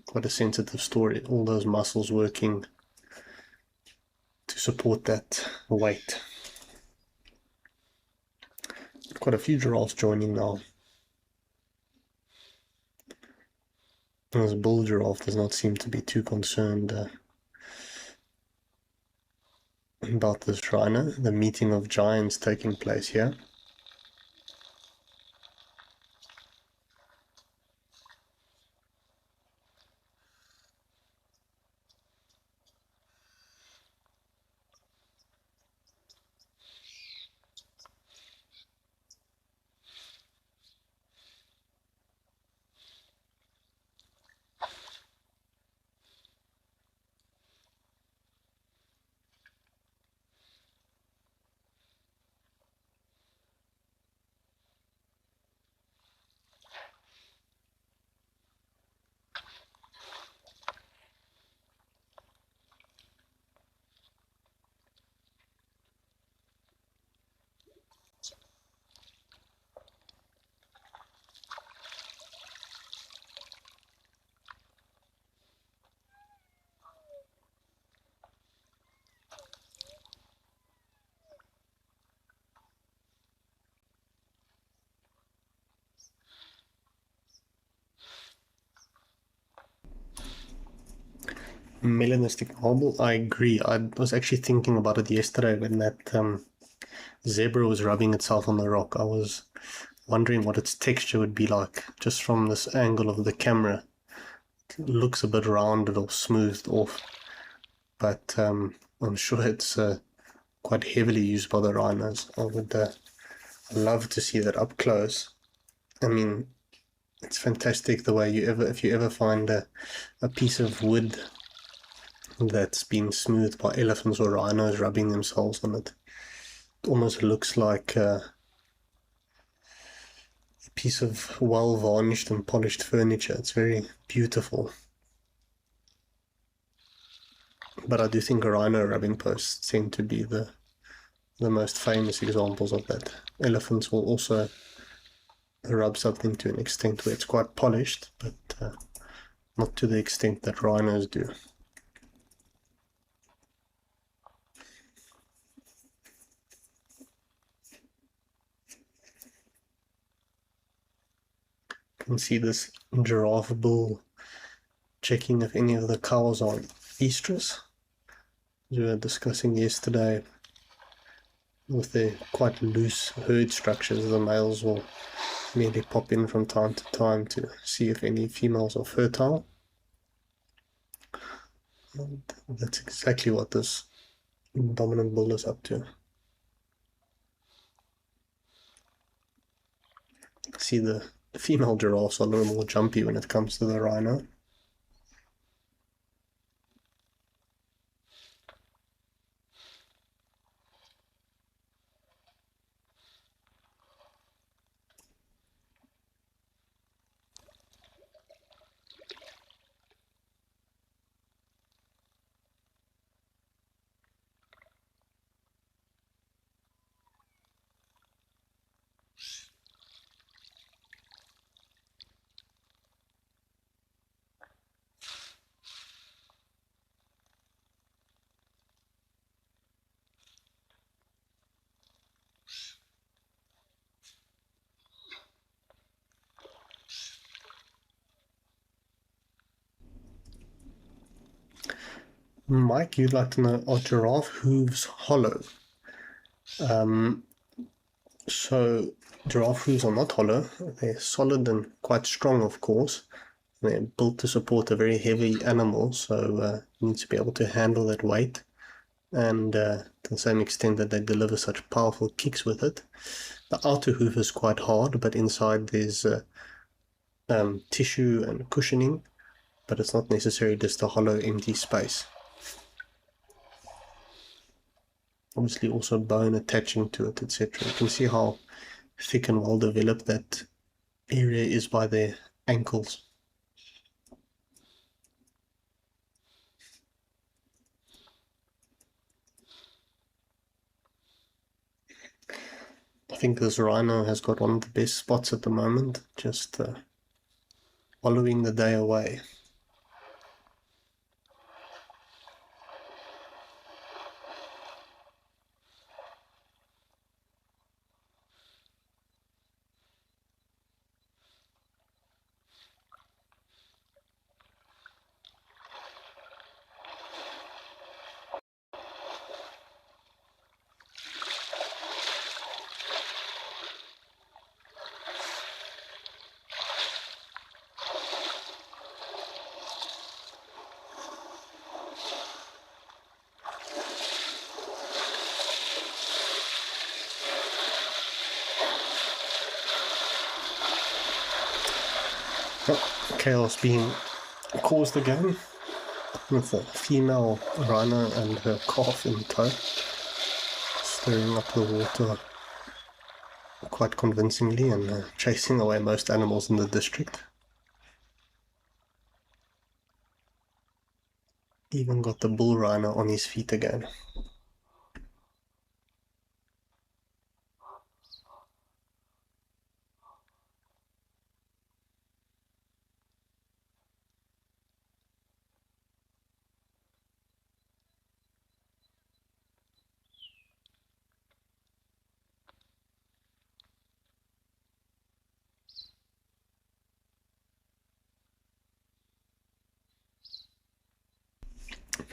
quite a sensitive story. All those muscles working to support that weight. Quite a few giraffes joining now. This bull giraffe does not seem to be too concerned about this rhino. The meeting of giants taking place here. Melanistic marble, I agree. I was actually thinking about it yesterday when that zebra was rubbing itself on the rock. I was wondering what its texture would be like just from this angle of the camera. It looks a bit rounded or smoothed off, but I'm sure it's quite heavily used by the rhinos. I would love to see that up close. I mean, it's fantastic the way if you ever find a piece of wood that's been smoothed by elephants or rhinos rubbing themselves on it. It almost looks like a piece of well varnished and polished furniture. It's very beautiful. But I do think rhino rubbing posts tend to be the most famous examples of that. Elephants will also rub something to an extent where it's quite polished, but not to the extent that rhinos do. You can see this giraffe bull checking if any of the cows are estrus. As we were discussing yesterday, with their quite loose herd structures, the males will merely pop in from time to time to see if any females are fertile. And that's exactly what this dominant bull is up to. See, the female giraffes are a little more jumpy when it comes to the rhino. Mike, you'd like to know, are giraffe hooves hollow? So giraffe hooves are not hollow. They're solid and quite strong, of course. They're built to support a very heavy animal, so you need to be able to handle that weight. And to the same extent that they deliver such powerful kicks with it. The outer hoof is quite hard, but inside there's tissue and cushioning, but it's not necessarily just a hollow, empty space. Obviously also bone attaching to it, etc. You can see how thick and well developed that area is by their ankles. I think this rhino has got one of the best spots at the moment, just following the day away. Chaos being caused again with a female rhino and her calf in tow, stirring up the water quite convincingly and chasing away most animals in the district. Even got the bull rhino on his feet again.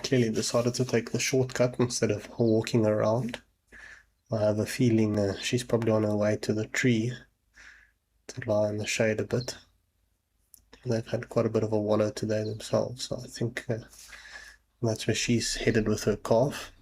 Clearly decided to take the shortcut instead of walking around. I have a feeling she's probably on her way to the tree to lie in the shade a bit. They've had quite a bit of a wallow today themselves, so I think that's where she's headed with her calf.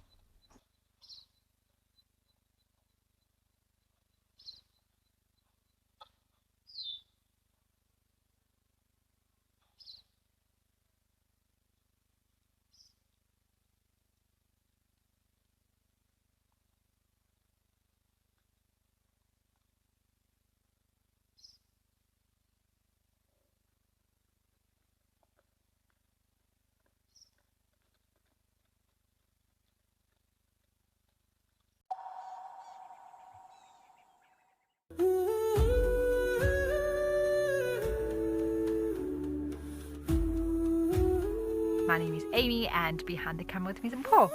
My name is Amy, and behind the camera with me is Paul.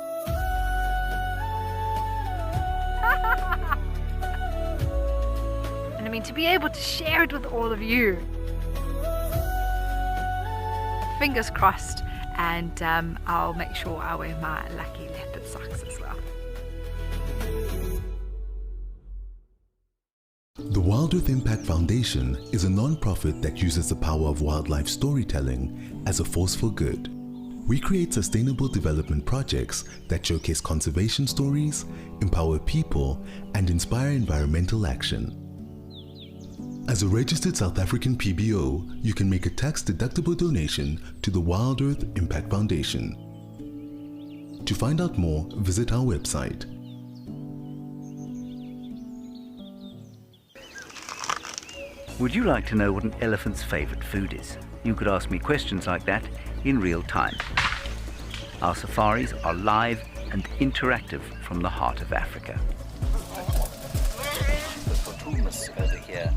And I mean, to be able to share it with all of you. Fingers crossed, and I'll make sure I wear my lucky leopard socks as well. The Wild Earth Impact Foundation is a non-profit that uses the power of wildlife storytelling as a force for good. We create sustainable development projects that showcase conservation stories, empower people, and inspire environmental action. As a registered South African PBO, you can make a tax-deductible donation to the Wild Earth Impact Foundation. To find out more, visit our website. Would you like to know what an elephant's favorite food is? You could ask me questions like that in real time. Our safaris are live and interactive from the heart of Africa. Over here.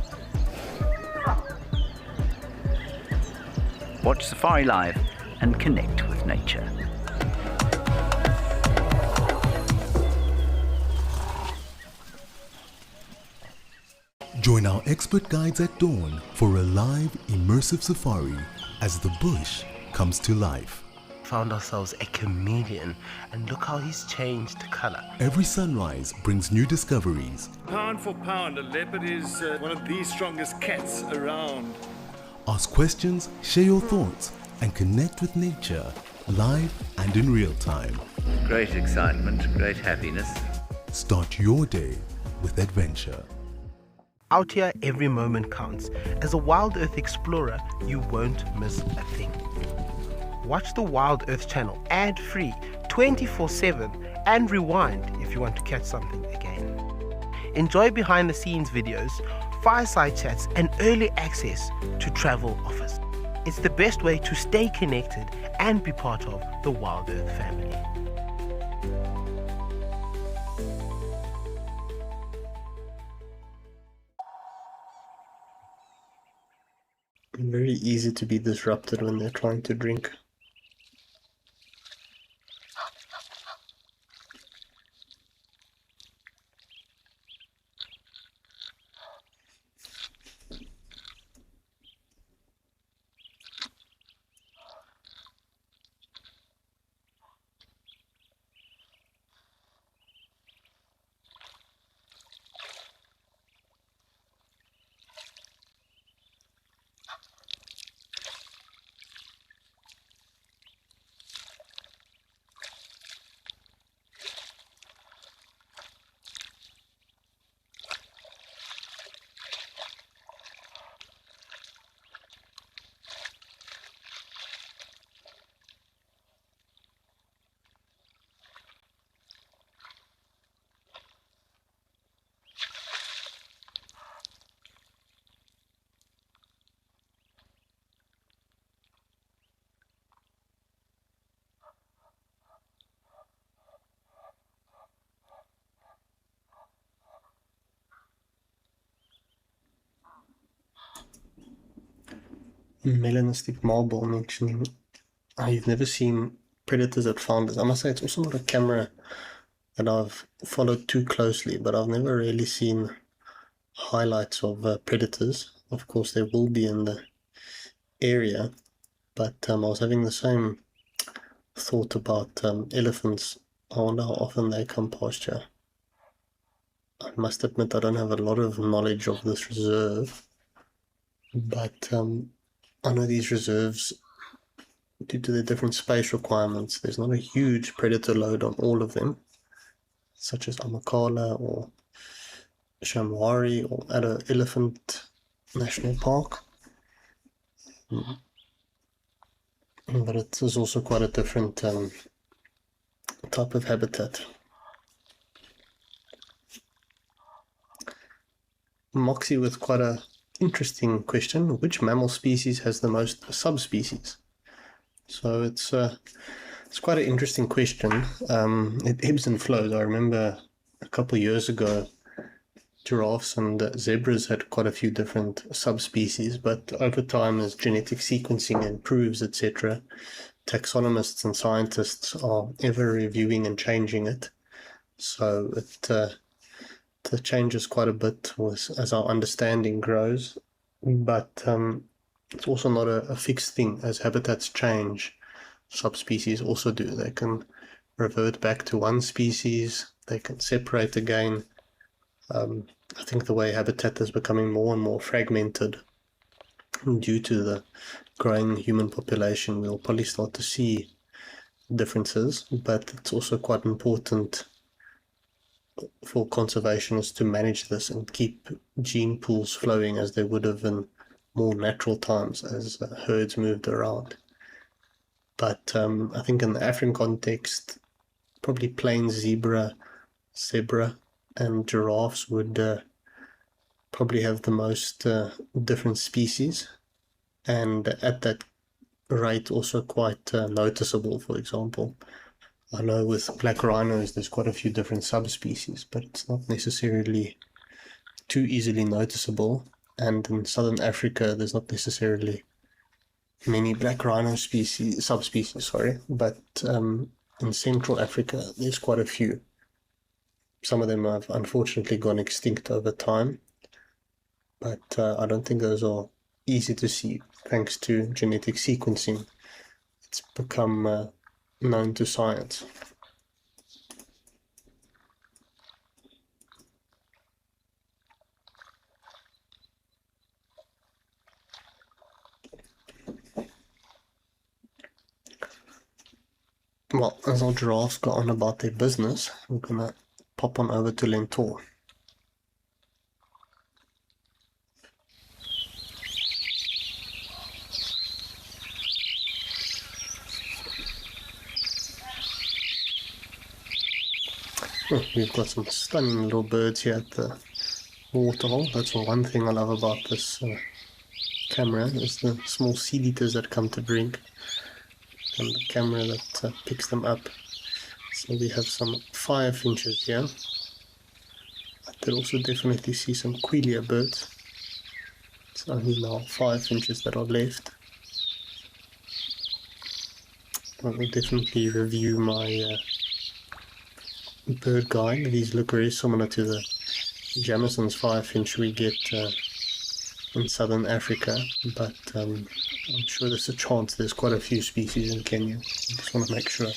Watch Safari Live and connect with nature. Join our expert guides at dawn for a live, immersive safari as the bush comes to life. found ourselves a chameleon, and look how he's changed color. Every sunrise brings new discoveries. Pound for pound, a leopard is one of the strongest cats around. Ask questions, share your thoughts, and connect with nature, live and in real time. Great excitement, great happiness. Start your day with adventure. Out here, every moment counts. As a Wild Earth explorer, you won't miss a thing. Watch the Wild Earth channel ad-free 24/7 and rewind if you want to catch something again. Enjoy behind the scenes videos, fireside chats, and early access to travel offers. It's the best way to stay connected and be part of the Wild Earth family. Very easy to be disrupted when they're trying to drink. Melanistic marble mentioning you've never seen predators at founders. I must say it's also not a camera that I've followed too closely, but I've never really seen highlights of predators. Of course, there will be in the area, but I was having the same thought about elephants. I wonder how often they come past here. I must admit I don't have a lot of knowledge of this reserve, but I know these reserves, due to their different space requirements, there's not a huge predator load on all of them, such as Amakala or Shamwari or Addo Elephant National Park. But it is also quite a different type of habitat. Moxie with quite a interesting question. Which mammal species has the most subspecies? So it's quite an interesting question. It ebbs and flows. I remember a couple of years ago, giraffes and zebras had quite a few different subspecies, but over time, as genetic sequencing improves, etc., taxonomists and scientists are ever reviewing and changing it. So it changes quite a bit as our understanding grows, but it's also not a fixed thing. As habitats change, subspecies also do. They can revert back to one species, they can separate again. I think the way habitat is becoming more and more fragmented due to the growing human population, we'll probably start to see differences, but it's also quite important for conservationists to manage this and keep gene pools flowing as they would have in more natural times as herds moved around. But I think in the African context, probably plain zebra, and giraffes would probably have the most different species, and at that rate also quite noticeable. For example, I know with black rhinos there's quite a few different subspecies, but it's not necessarily too easily noticeable, and in southern Africa there's not necessarily many black rhino subspecies, but in Central Africa there's quite a few. Some of them have unfortunately gone extinct over time, but I don't think those are easy to see thanks to genetic sequencing. It's become known to science. Well, as our giraffes got on about their business, we're gonna pop on over to Lentor. Oh, we've got some stunning little birds here at the waterhole. That's one thing I love about this camera, is the small seed eaters that come to drink, and the camera that picks them up. So we have some firefinches here. I did also definitely see some quelea birds. It's only now firefinches that are left. I will definitely review my bird guide. These look very similar to the Jamison's firefinch we get in southern Africa, but I'm sure there's a chance there's quite a few species in Kenya. I just want to make sure.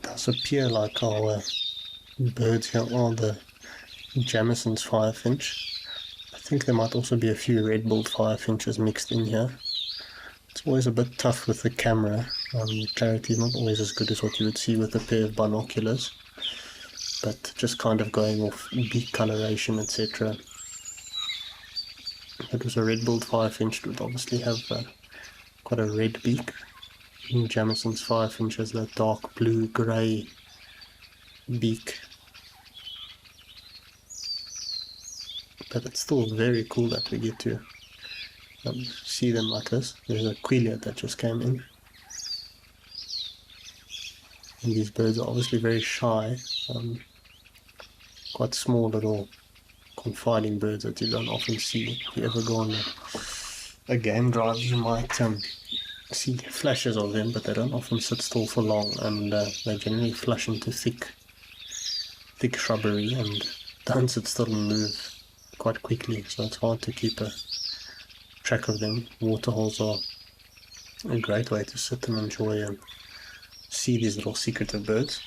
Does appear like our birds here are the Jamison's firefinch. I think there might also be a few red-billed firefinches mixed in here. It's always a bit tough with the camera. Clarity is not always as good as what you would see with a pair of binoculars, but just kind of going off beak coloration, etc. If it was a red-billed firefinch, it would obviously have quite a red beak. Jamison's firefinch has that dark blue grey beak, but it's still very cool that we get to see them like this. There's a quelea that just came in, and these birds are obviously very shy, quite small little confiding birds that you don't often see. If you ever go on a game drive, you might see flashes of them, but they don't often sit still for long, and they generally flush into thick shrubbery and don't sit still and move quite quickly, so it's hard to keep a track of them. Waterholes are a great way to sit and enjoy and see these little secretive birds.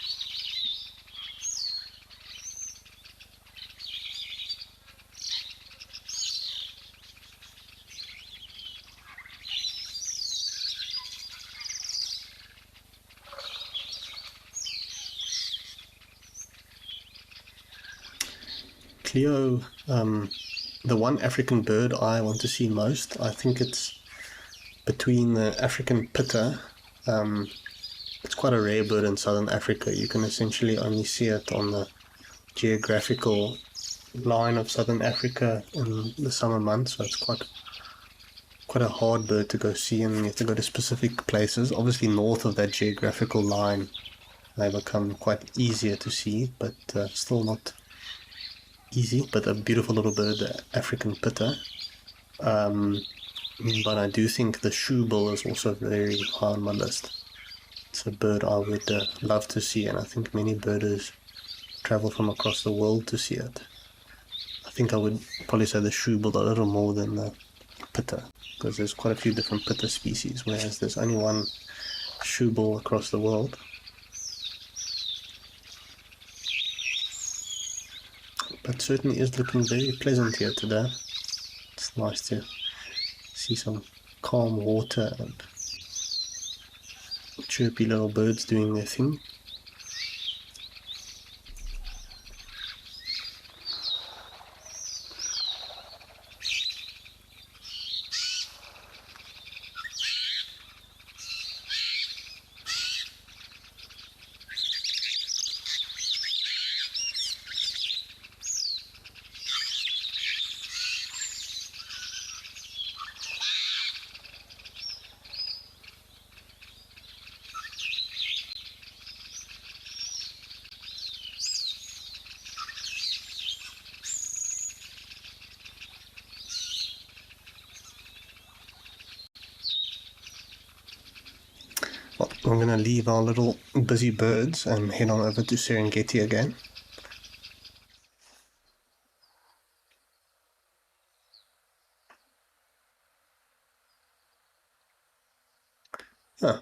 Cleo, the one African bird I want to see most, I think it's between the African pitta. It's quite a rare bird in southern Africa. You can essentially only see it on the geographical line of southern Africa in the summer months, so it's quite a hard bird to go see, and you have to go to specific places. Obviously north of that geographical line they become quite easier to see, but still not easy, but a beautiful little bird, the African pitta. But I do think the shoebill is also very high on my list. It's a bird I would love to see, and I think many birders travel from across the world to see it. I think I would probably say the shoebill a little more than the pitta, because there's quite a few different pitta species, whereas there's only one shoebill across the world. But certainly is looking very pleasant here today. It's nice to see some calm water and chirpy little birds doing their thing. I'm going to leave our little busy birds and head on over to Serengeti again.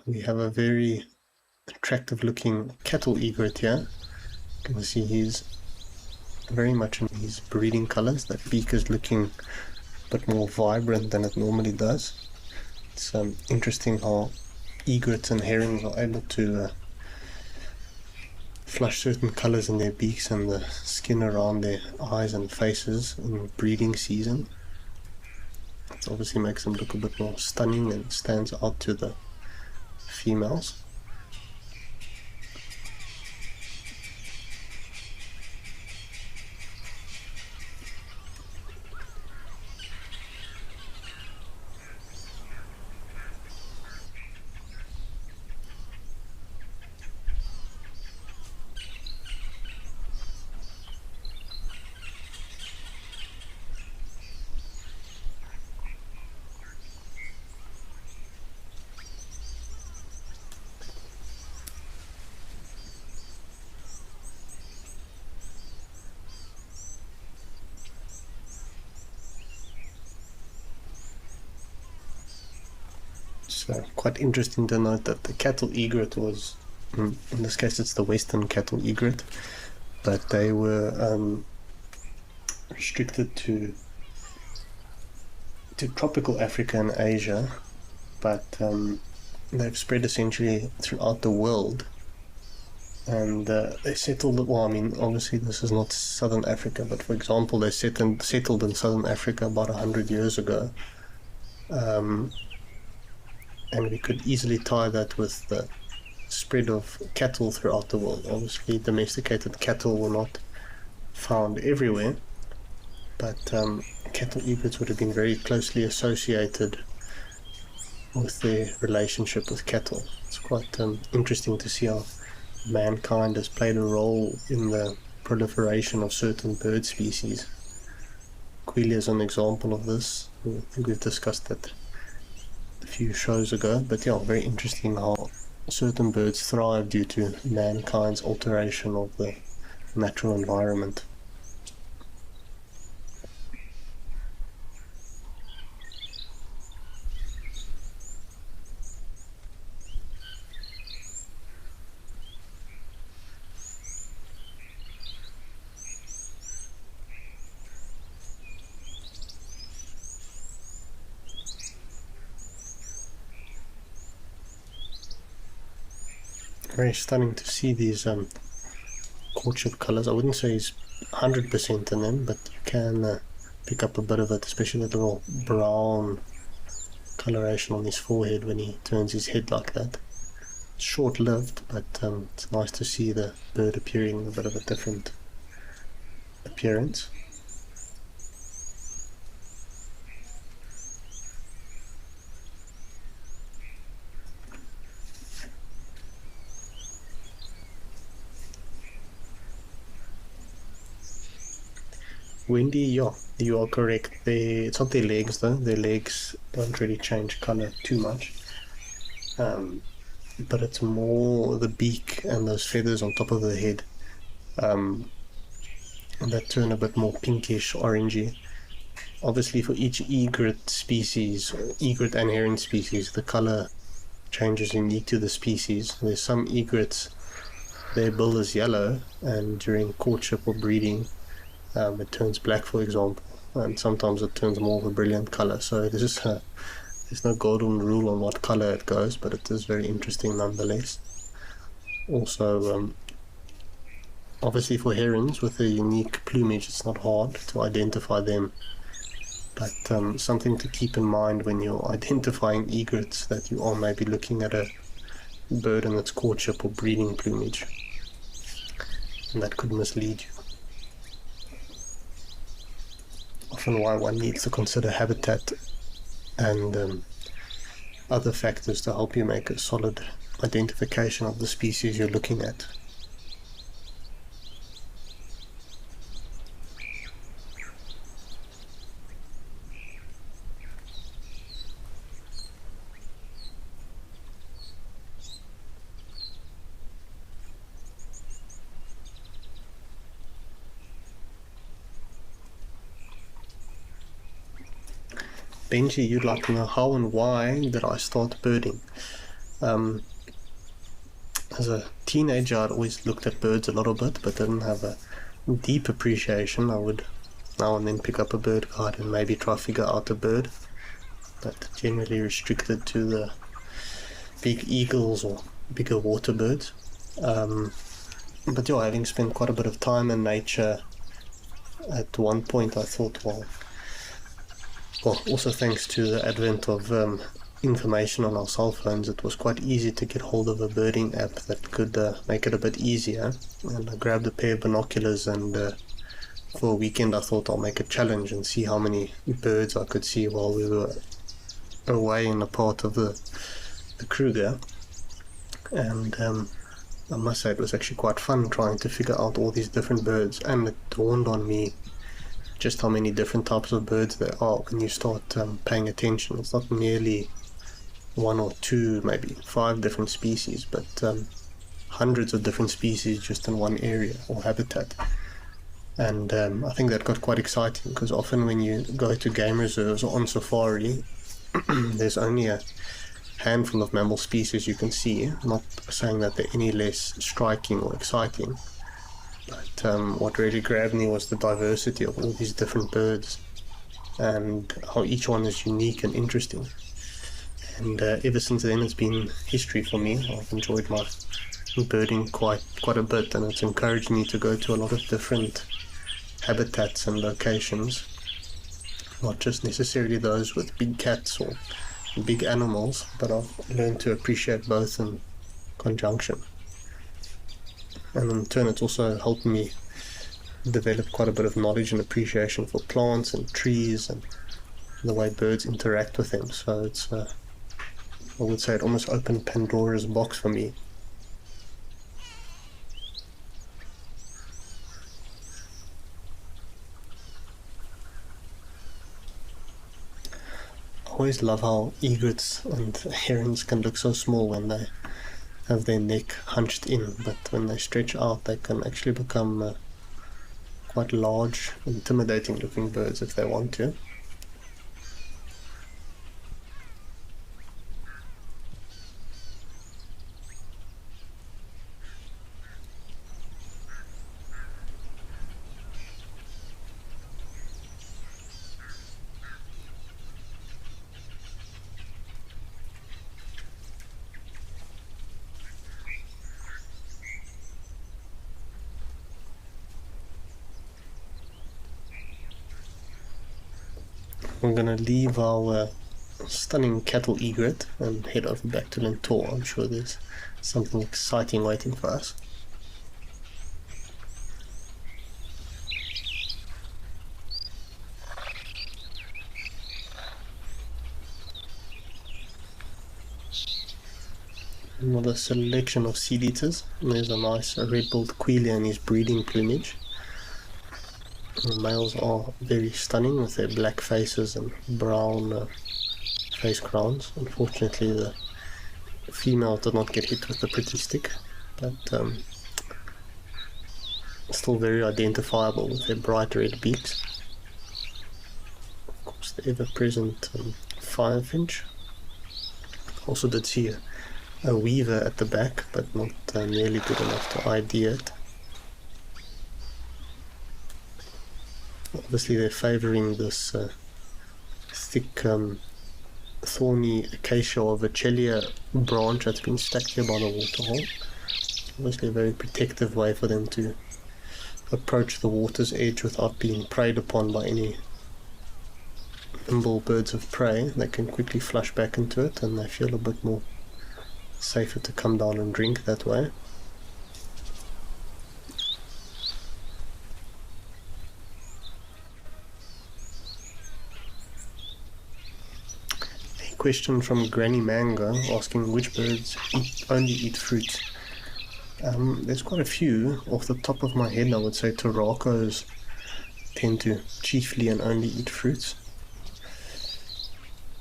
We have a very attractive looking cattle egret here. You can see he's very much in his breeding colors. That beak is looking a bit more vibrant than it normally does. It's interesting how egrets and herons are able to flush certain colors in their beaks and the skin around their eyes and faces in breeding season. It obviously makes them look a bit more stunning and stands out to the females. So quite interesting to note that the cattle egret was, in this case it's the western cattle egret, but they were restricted to tropical Africa and Asia, but they've spread essentially throughout the world, and they settled, well, I mean, obviously this is not southern Africa, but for example they settled in southern Africa about 100 years ago. And we could easily tie that with the spread of cattle throughout the world. Obviously, domesticated cattle were not found everywhere, but cattle egrets would have been very closely associated with their relationship with cattle. It's quite interesting to see how mankind has played a role in the proliferation of certain bird species. Quail is an example of this. I think we've discussed that a few shows ago, but yeah, very interesting how certain birds thrive due to mankind's alteration of the natural environment. Very stunning to see these courtship colors. I wouldn't say he's 100% in them, but you can pick up a bit of it, especially the little brown coloration on his forehead when he turns his head like that. It's short-lived, but it's nice to see the bird appearing in a bit of a different appearance. Windy, yeah, you are correct. It's not their legs though. Their legs don't really change color too much. But it's more the beak and those feathers on top of the head that turn a bit more pinkish orangey. Obviously for each egret species, egret and heron species, the color changes unique to the species. There's some egrets, their bill is yellow, and during courtship or breeding it turns black, for example, and sometimes it turns more of a brilliant color. So there's no golden rule on what color it goes, but it is very interesting nonetheless. Also, obviously for herons with a unique plumage, it's not hard to identify them, but something to keep in mind when you're identifying egrets, that you are maybe looking at a bird in its courtship or breeding plumage, and that could mislead you. Often why one needs to consider habitat and other factors to help you make a solid identification of the species you're looking at. Benji, you'd like to know how and why did I start birding? As a teenager, I'd always looked at birds a little bit, but didn't have a deep appreciation. I would now and then pick up a bird guide and maybe try to figure out a bird, but generally restricted to the big eagles or bigger water birds. But yeah, having spent quite a bit of time in nature, at one point I thought, well, also thanks to the advent of information on our cell phones, it was quite easy to get hold of a birding app that could make it a bit easier. And I grabbed a pair of binoculars, and for a weekend I thought I'll make a challenge and see how many birds I could see while we were away in a part of the Kruger. And I must say it was actually quite fun trying to figure out all these different birds, and it dawned on me just how many different types of birds there are when you start paying attention. It's not merely one or two, maybe 5 different species, but hundreds of different species just in one area or habitat. And I think that got quite exciting, because often when you go to game reserves or on safari, there's only a handful of mammal species you can see. Not saying that they're any less striking or exciting, but what really grabbed me was the diversity of all these different birds and how each one is unique and interesting. And ever since then it's been history for me. I've enjoyed my birding quite a bit, and it's encouraged me to go to a lot of different habitats and locations, not just necessarily those with big cats or big animals, but I've learned to appreciate both in conjunction. And in turn it's also helped me develop quite a bit of knowledge and appreciation for plants and trees and the way birds interact with them. So it's I would say it almost opened Pandora's box for me. I always love how egrets and herons can look so small when they have their neck hunched in, but when they stretch out they can actually become quite large, intimidating looking birds if they want to. We're gonna leave our stunning cattle egret and head over back to Lentor. I'm sure there's something exciting waiting for us. Another selection of seed eaters. There's a nice red-billed quail in his breeding plumage. The males are very stunning with their black faces and brown face crowns. Unfortunately the female did not get hit with the pretty stick, but still very identifiable with their bright red beaks. Of course the ever-present firefinch. Also did see a weaver at the back, but not nearly good enough to ID it. Obviously they're favouring this thick thorny acacia or Vachelia branch that's been stacked here by the waterhole. Obviously a very protective way for them to approach the water's edge without being preyed upon by any nimble birds of prey. They can quickly flush back into it, and they feel a bit more safer to come down and drink that way. Question from Granny Mango asking which birds only eat fruit. There's quite a few. Off the top of my head I would say turacos tend to chiefly and only eat fruits.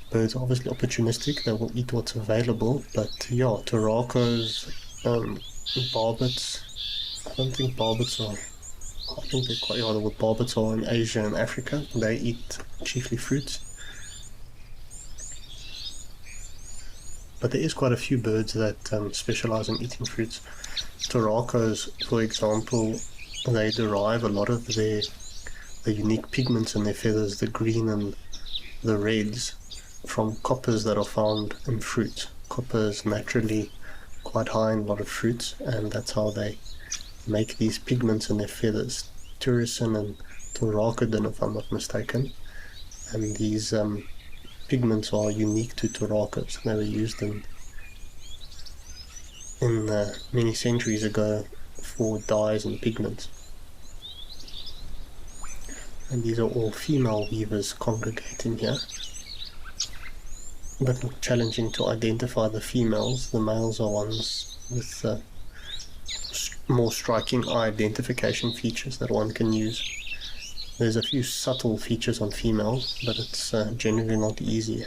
Birds are obviously opportunistic, they will eat what's available, but yeah, turacos, barbets, I don't think barbets are, I think they're quite, yeah, the barbets are in Asia and Africa, they eat chiefly fruits. But there is quite a few birds that specialize in eating fruits. Turacos, for example, they derive a lot of the unique pigments in their feathers, the green and the reds, from coppers that are found in fruit. Copper is naturally quite high in a lot of fruits, and that's how they make these pigments in their feathers. Tyrosine and toracodin, if I'm not mistaken. And these pigments are unique to turacos. They were used in many centuries ago for dyes and pigments. And these are all female weavers congregating here. A bit challenging to identify the females. The males are ones with more striking identification features that one can use. There's a few subtle features on females, but it's generally not easy.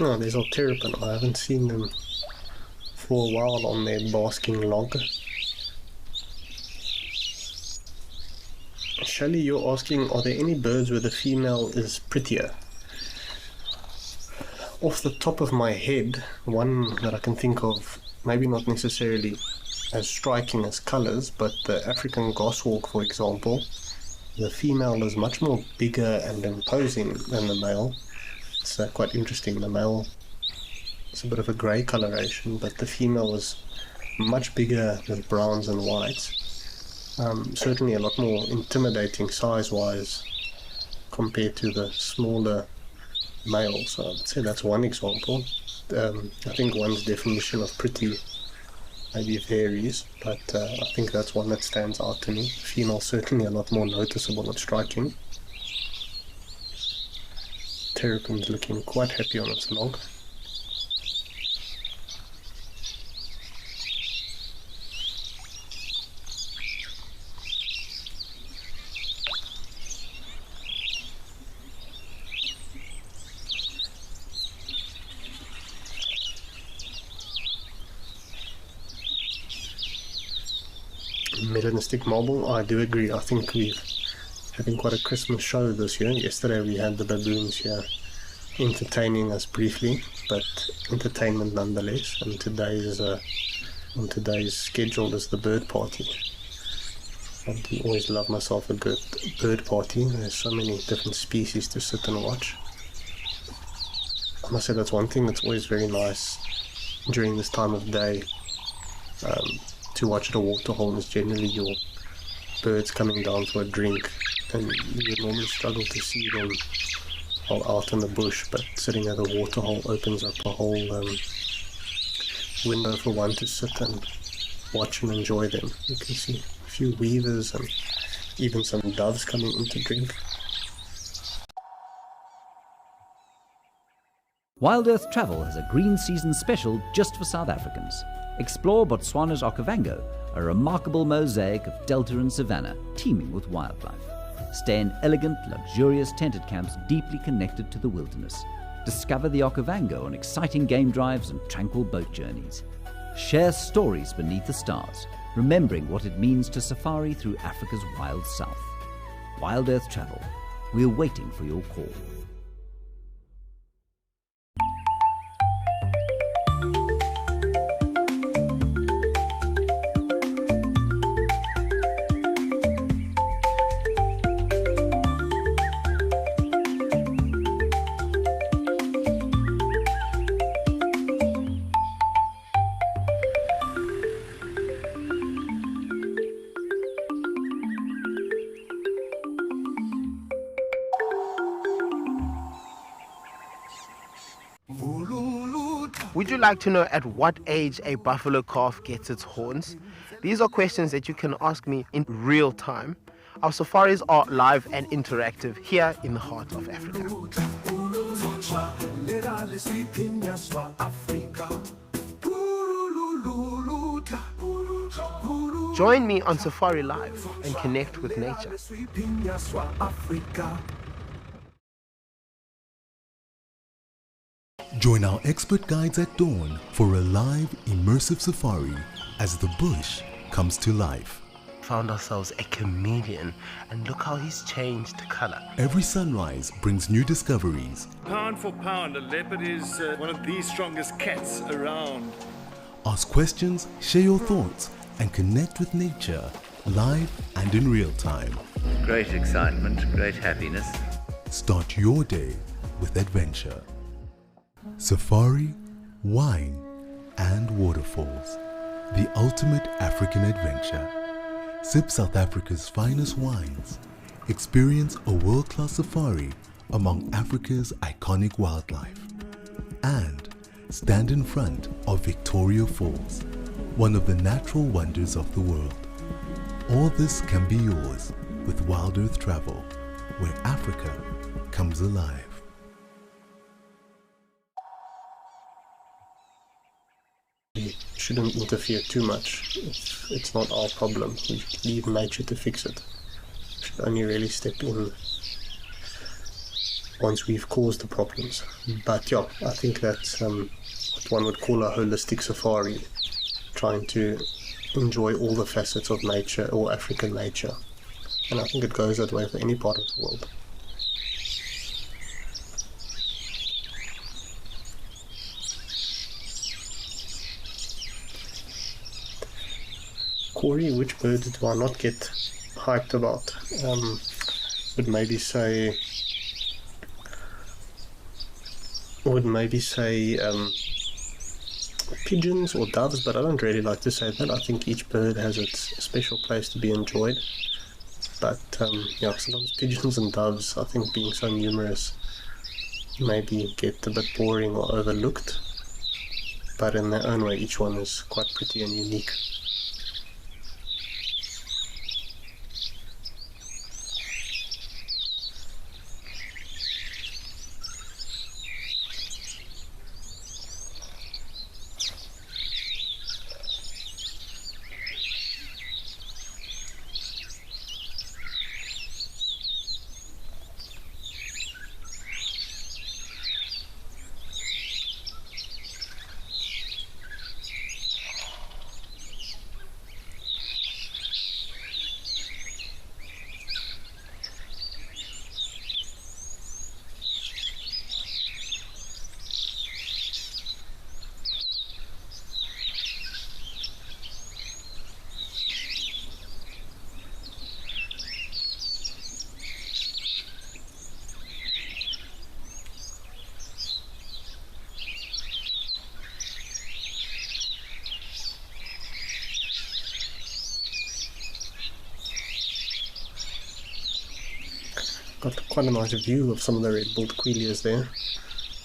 Oh, there's our terrapin. I haven't seen them for a while on their basking log. Shelley, you're asking, are there any birds where the female is prettier? Off the top of my head, one that I can think of, maybe not necessarily as striking as colours, but the African goshawk, for example, the female is much more bigger and imposing than the male. It's quite interesting. The male is a bit of a grey coloration, but the female is much bigger with browns and whites. Certainly a lot more intimidating size-wise compared to the smaller male. So I'd say that's one example. I think one's definition of pretty maybe varies, but I think that's one that stands out to me. Female certainly a lot more noticeable and striking. Terrapin's looking quite happy on its log. Melanistic marble, I do agree. I think we've having quite a Christmas show this year. Yesterday we had the baboons here entertaining us briefly, but entertainment nonetheless. And on today's schedule is the bird party. I do always love myself a good bird party. There's so many different species to sit and watch. I must say that's one thing that's always very nice during this time of day to watch the waterhole is generally your birds coming down for a drink, and you would normally struggle to see them while out in the bush, but sitting at the waterhole opens up a whole window for one to sit and watch and enjoy them. You can see a few weavers and even some doves coming in to drink. Wild Earth Travel has a green season special just for South Africans. Explore Botswana's Okavango, a remarkable mosaic of delta and savanna teeming with wildlife. Stay in elegant, luxurious tented camps deeply connected to the wilderness. Discover the Okavango on exciting game drives and tranquil boat journeys. Share stories beneath the stars, remembering what it means to safari through Africa's wild south. Wild Earth Travel. We're waiting for your call. Would you like to know at what age a buffalo calf gets its horns? These are questions that you can ask me in real time. Our safaris are live and interactive here in the heart of Africa. Join me on Safari Live and connect with nature. Join our expert guides at dawn for a live, immersive safari as the bush comes to life. Found ourselves a chameleon, and look how he's changed color. Every sunrise brings new discoveries. Pound for pound, a leopard is one of the strongest cats around. Ask questions, share your thoughts, and connect with nature live and in real time. Great excitement, great happiness. Start your day with adventure. Safari, wine, and waterfalls. The ultimate African adventure. Sip South Africa's finest wines. Experience a world-class safari among Africa's iconic wildlife. And stand in front of Victoria Falls, one of the natural wonders of the world. All this can be yours with Wild Earth Travel, where Africa comes alive. We shouldn't interfere too much. It's not our problem. We leave nature to fix it. We should only really step in once we've caused the problems. But yeah, I think that's what one would call a holistic safari, trying to enjoy all the facets of nature or African nature. And I think it goes that way for any part of the world. Corey, which birds do I not get hyped about? Would maybe say pigeons or doves, but I don't really like to say that. I think each bird has its special place to be enjoyed. But yeah, sometimes pigeons and doves, I think being so numerous, maybe get a bit boring or overlooked. But in their own way, each one is quite pretty and unique. Got quite a nice view of some of the red-billed quilias there.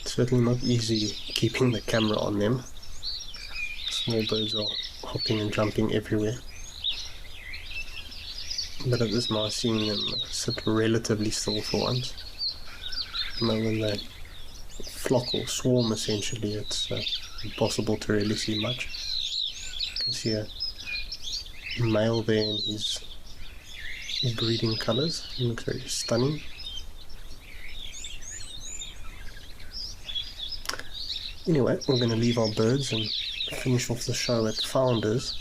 It's certainly not easy keeping the camera on them. Small birds are hopping and jumping everywhere. But it is nice seeing them sit relatively still for once. And then when they flock or swarm, essentially, it's impossible to really see much. You can see a male there in his breeding colours. It looks very stunning. Anyway, we're going to leave our birds and finish off the show at Founders.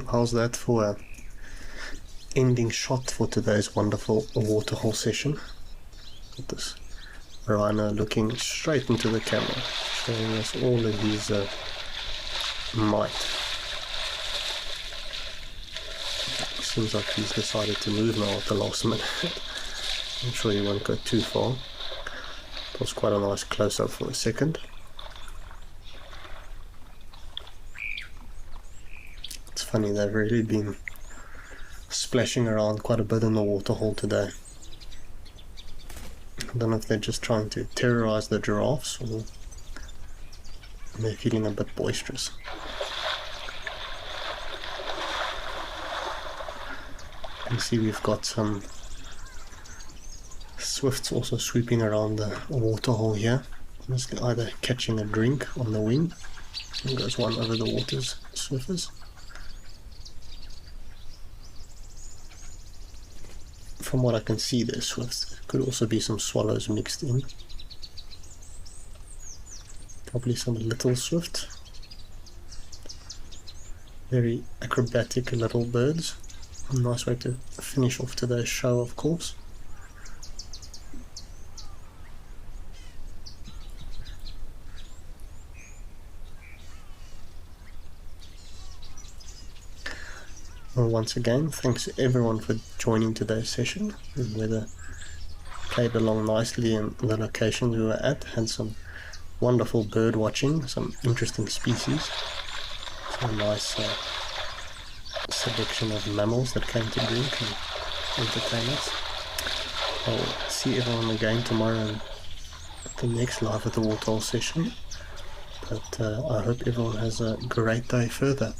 How's that for a ending shot for today's wonderful waterhole session? At this rhino looking straight into the camera, showing us all of his might. Seems like he's decided to move now at the last minute. I'm sure he won't go too far. It was quite a nice close-up for a second. It's funny, they've really been splashing around quite a bit in the waterhole today. I don't know if they're just trying to terrorize the giraffes or they're feeling a bit boisterous. You can see we've got some swifts also swooping around the waterhole here. Just either catching a drink on the wing. There goes one over the water's surface. From what I can see, there's swifts. There could also be some swallows mixed in. Probably some little swift. Very acrobatic little birds. A nice way to finish off today's show, of course. Well, once again, thanks everyone for joining today's session. The weather played along nicely in the locations we were at. Had some wonderful bird watching, some interesting species. Some nice selection of mammals that came to drink and entertain us. I'll see everyone again tomorrow at the next Live at the Waterhole session. But I hope everyone has a great day further.